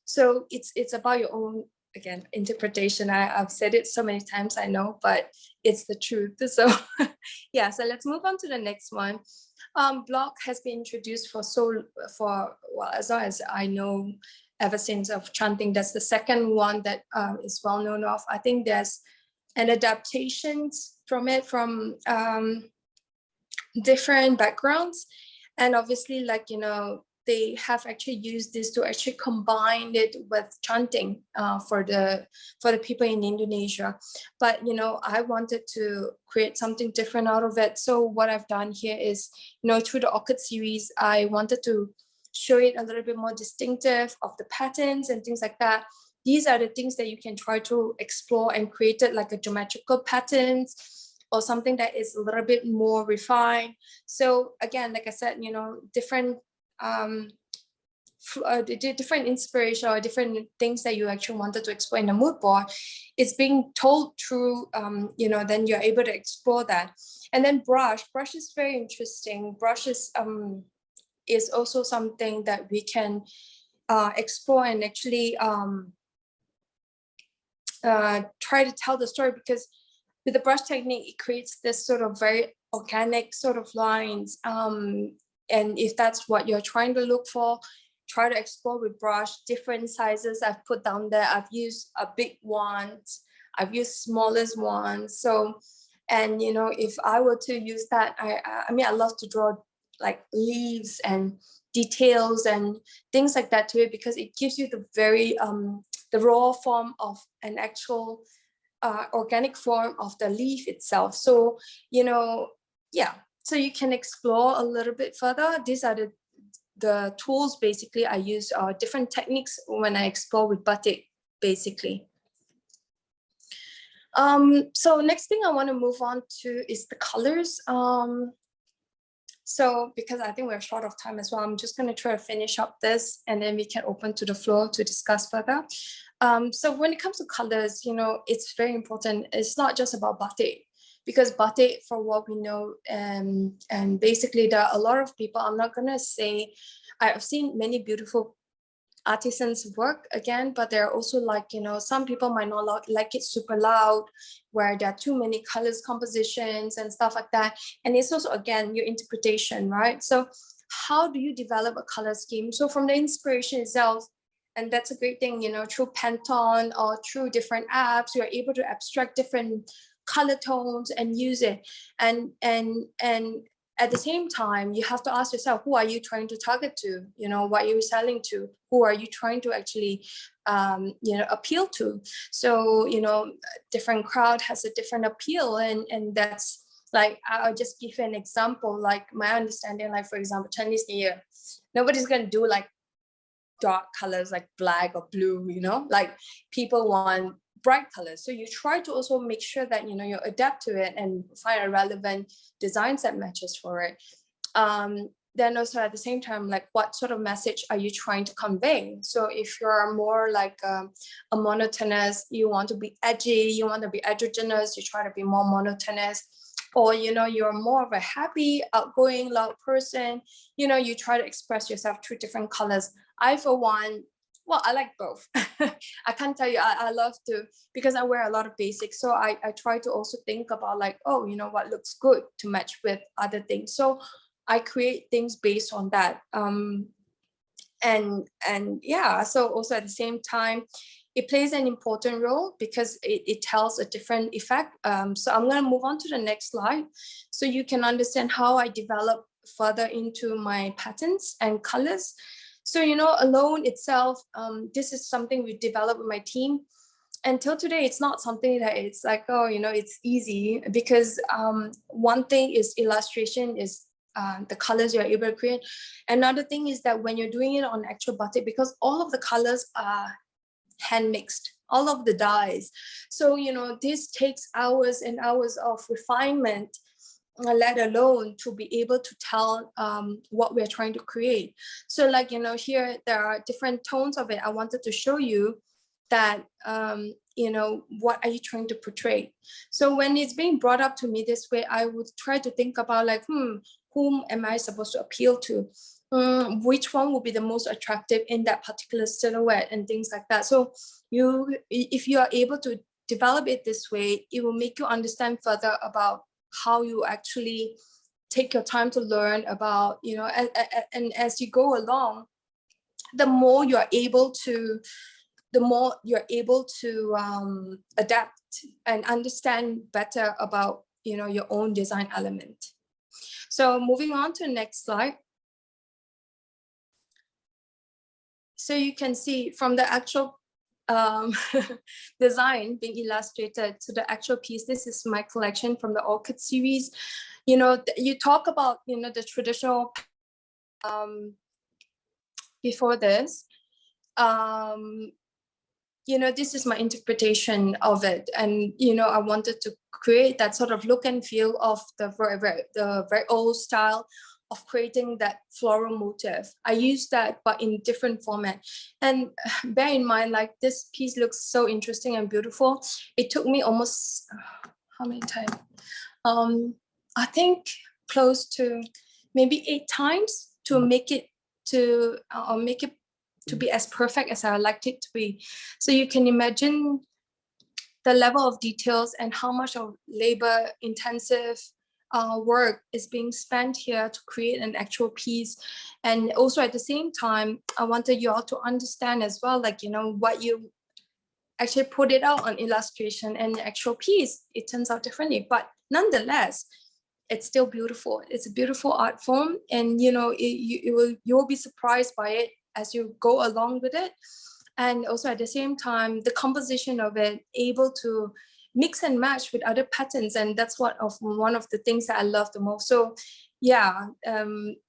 So it's about your own, again, interpretation. I've said it so many times, I know, but it's the truth. So yeah, so let's move on to the next one. Block has been introduced for well, as long as I know, ever since of chanting. That's the second one that is well known of. I think there's an adaptations from it from different backgrounds, and obviously, like, you know, they have actually used this to actually combine it with chanting for the people in Indonesia. But, you know, I wanted to create something different out of it. So what I've done here is, you know, through the orchid series, I wanted to show it a little bit more distinctive of the patterns and things like that. These are the things that you can try to explore and create it like a geometrical patterns, or something that is a little bit more refined. So again, like I said, you know, different different inspiration or different things that you actually wanted to explore in the mood board, it's being told through, you know, then you're able to explore that. And then brush is very interesting. Brush is also something that we can explore and actually try to tell the story, because with the brush technique, it creates this sort of very organic sort of lines. And if that's what you're trying to look for, try to explore with brush. Different sizes I've put down there. I've used a big ones, I've used smallest ones. So, and you know, if I were to use that, I mean, I love to draw like leaves and details and things like that to it, because it gives you the very the raw form of an actual organic form of the leaf itself. So, you know, yeah, so you can explore a little bit further. These are the tools basically I use, different techniques when I explore with batik basically. So next thing I want to move on to is the colors. So because I think we're short of time as well, I'm just going to try to finish up this, and then we can open to the floor to discuss further. So when it comes to colors, you know, it's very important. It's not just about batik, because batik, for what we know, and basically there are a lot of people, I'm not going to say, I've seen many beautiful artisans work again, but there are also, like, you know, some people might not like it super loud, where there are too many colors compositions and stuff like that. And it's also, again, your interpretation, right? So how do you develop a color scheme? So from the inspiration itself, and that's a great thing, you know, through Pantone or through different apps, you're able to abstract different color tones and use it. And at the same time, you have to ask yourself, who are you trying to target to? You know, what are you selling to? Who are you trying to actually, you know, appeal to? So, you know, different crowd has a different appeal, and that's, like, I'll just give you an example. Like, my understanding, like, for example, Chinese New Year, nobody's gonna do like dark colors like black or blue, you know, like people want bright colors. So you try to also make sure that, you know, you adapt to it and find a relevant designs that matches for it. Then also at the same time, like, what sort of message are you trying to convey? So if you're more like a monotonous, you want to be edgy, you want to be androgynous, you try to be more monotonous. Or, you know, you're more of a happy, outgoing, loud person, you know, you try to express yourself through different colors. I, for one, well, I like both. I can't tell you, I love to, because I wear a lot of basics. So I try to also think about, like, oh, you know, what looks good to match with other things. So I create things based on that. And yeah, so also at the same time, it plays an important role because it tells a different effect. So I'm going to move on to the next slide so you can understand how I develop further into my patterns and colors. So, alone itself, this is something we developed with my team. Until today, it's not something that it's like, oh, it's easy, because one thing is illustration is the colors you're able to create. Another thing is that when you're doing it on actual batik, because all of the colors are hand mixed, all of the dyes. So, this takes hours and hours of refinement, let alone to be able to tell what we're trying to create. So like, here there are different tones of it. I wanted to show you that, what are you trying to portray? So when it's being brought up to me this way, I would try to think about like, whom am I supposed to appeal to? Which one will be the most attractive in that particular silhouette and things like that. So if you are able to develop it this way, it will make you understand further about how you actually take your time to learn about, and as you go along, the more you're able to adapt and understand better about, your own design element. So moving on to the next slide. So you can see from the actual design being illustrated to the actual piece. This is my collection from the Orchid series. You talk about, the traditional before this. This is my interpretation of it. And, I wanted to create that sort of look and feel of the very old style of creating that floral motif. I use that, but in different format. And bear in mind, like, this piece looks so interesting and beautiful. It took me almost, how many times? I think close to maybe 8 times to make it to be as perfect as I liked it to be. So you can imagine the level of details and how much of labor intensive work is being spent here to create an actual piece. And also at the same time, I wanted you all to understand as well, like, what you actually put it out on illustration and the actual piece, it turns out differently. But nonetheless, it's still beautiful. It's a beautiful art form, and you will be surprised by it as you go along with it. And also at the same time, the composition of it, able to mix and match with other patterns. And that's one of the things that I love the most. So yeah,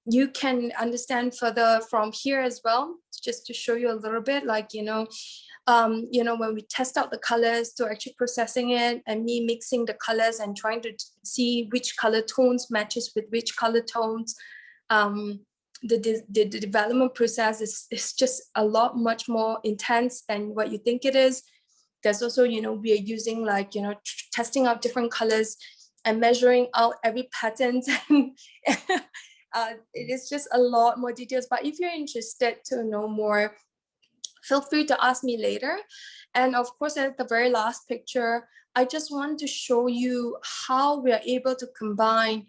you can understand further from here as well, just to show you a little bit, like, when we test out the colors to actually processing it, and me mixing the colors and trying to see which color tones matches with which color tones. The development process is just a lot much more intense than what you think it is. There's also, we are using, like, testing out different colors and measuring out every pattern. It is just a lot more details. But if you're interested to know more, feel free to ask me later. And of course, at the very last picture, I just want to show you how we are able to combine,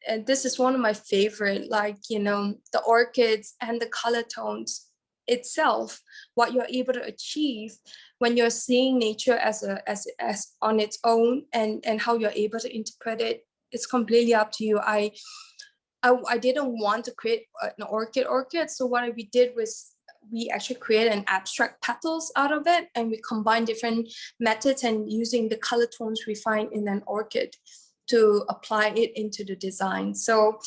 and this is one of my favorite, like, the orchids and the color tones itself, what you're able to achieve when you're seeing nature as on its own, and how you're able to interpret it. It's completely up to you. I didn't want to create an orchid. So what we did was we actually created an abstract petals out of it, and we combined different methods and using the color tones we find in an orchid to apply it into the design. So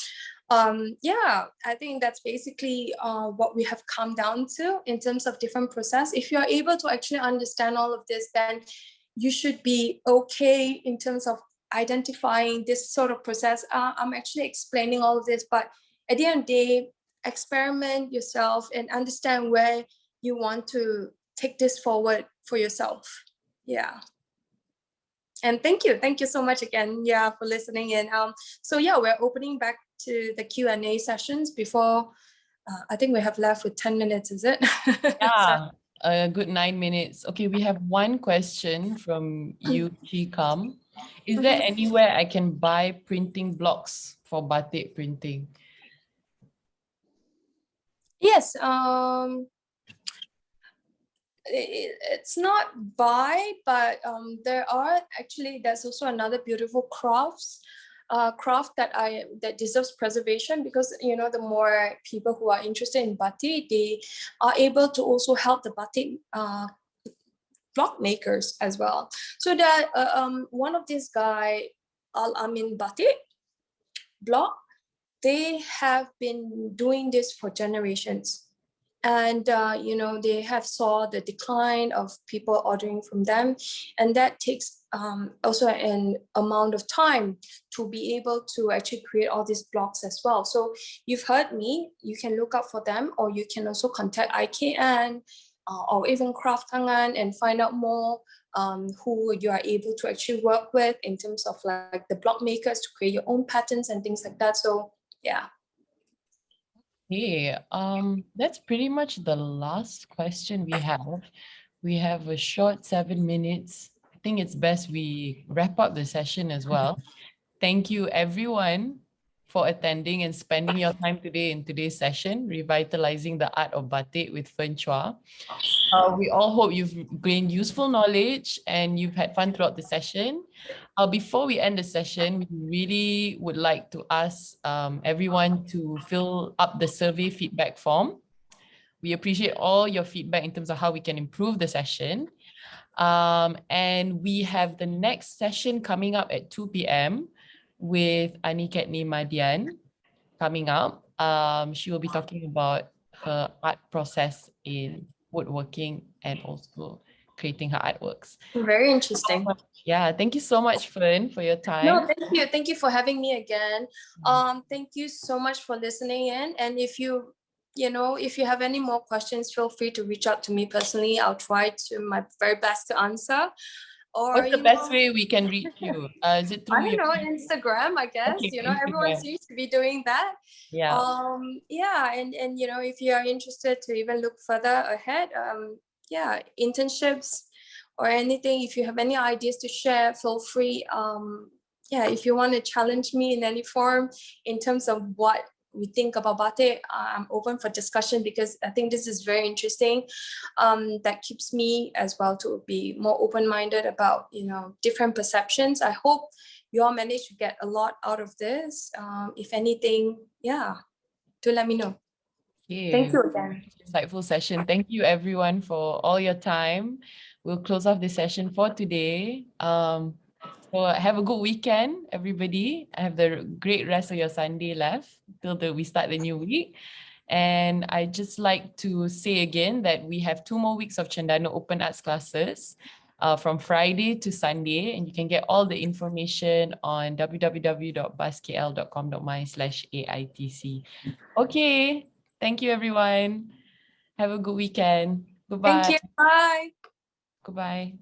yeah, I think that's basically what we have come down to in terms of different process. If you're able to actually understand all of this, then you should be okay in terms of identifying this sort of process. I'm actually explaining all of this, but at the end of the day, experiment yourself and understand where you want to take this forward for yourself. Yeah. And thank you so much again, for listening in. So yeah, we're opening back to the Q&A sessions before, I think we have left with 10 minutes, is it? Yeah, a good 9 minutes. Okay, we have one question from Yu Chi Kam. Is there anywhere I can buy printing blocks for batik printing? Yes, it's not by, but there's also another beautiful craft that deserves preservation, because the more people who are interested in batik, they are able to also help the batik block makers as well. So that one of these guy, Al Amin Batik block, they have been doing this for generations, and they have saw the decline of people ordering from them, and that takes also an amount of time to be able to actually create all these blocks as well. So you've heard me, you can look up for them, or you can also contact IKN or even Craft Tangan and find out more who you are able to actually work with in terms of like the block makers to create your own patterns and things like that. So yeah. Okay, that's pretty much the last question we have. We have a short 7 minutes. I think it's best we wrap up the session as well. Thank you everyone for attending and spending your time today in today's session, Revitalizing the Art of Batik with Fern Chua. We all hope you've gained useful knowledge and you've had fun throughout the session. Before we end the session, we really would like to ask everyone to fill up the survey feedback form. We appreciate all your feedback in terms of how we can improve the session. And we have the next session coming up at 2 p.m. with Aniketni Madian coming up. She will be talking about her art process in woodworking and also creating her artworks. Very interesting. Yeah, thank you so much, Fern, for your time. No, thank you. Thank you for having me again. Thank you so much for listening in. And if you have any more questions, feel free to reach out to me personally. I'll try to my very best to answer. Or What's the best way we can reach you? Is it through I don't know, Instagram, I guess. Okay, Everyone Instagram. seems to be doing that. Yeah. Yeah, and if you are interested to even look further ahead, internships or anything, if you have any ideas to share, feel free. If you want to challenge me in any form in terms of what we think about batik, I'm open for discussion, because I think this is very interesting. That keeps me as well to be more open-minded about different perceptions. I hope you all manage to get a lot out of this. If anything, do let me know. Okay. Thank you again. Insightful session. Thank you everyone for all your time. We'll close off the session for today. So have a good weekend, everybody. Have the great rest of your Sunday left till we start the new week. And I just like to say again that we have 2 more weeks of Cendana Open Arts classes from Friday to Sunday, and you can get all the information on www.buskl.com.my/AITC. Okay, thank you everyone. Have a good weekend. Goodbye. Thank you. Bye. Goodbye.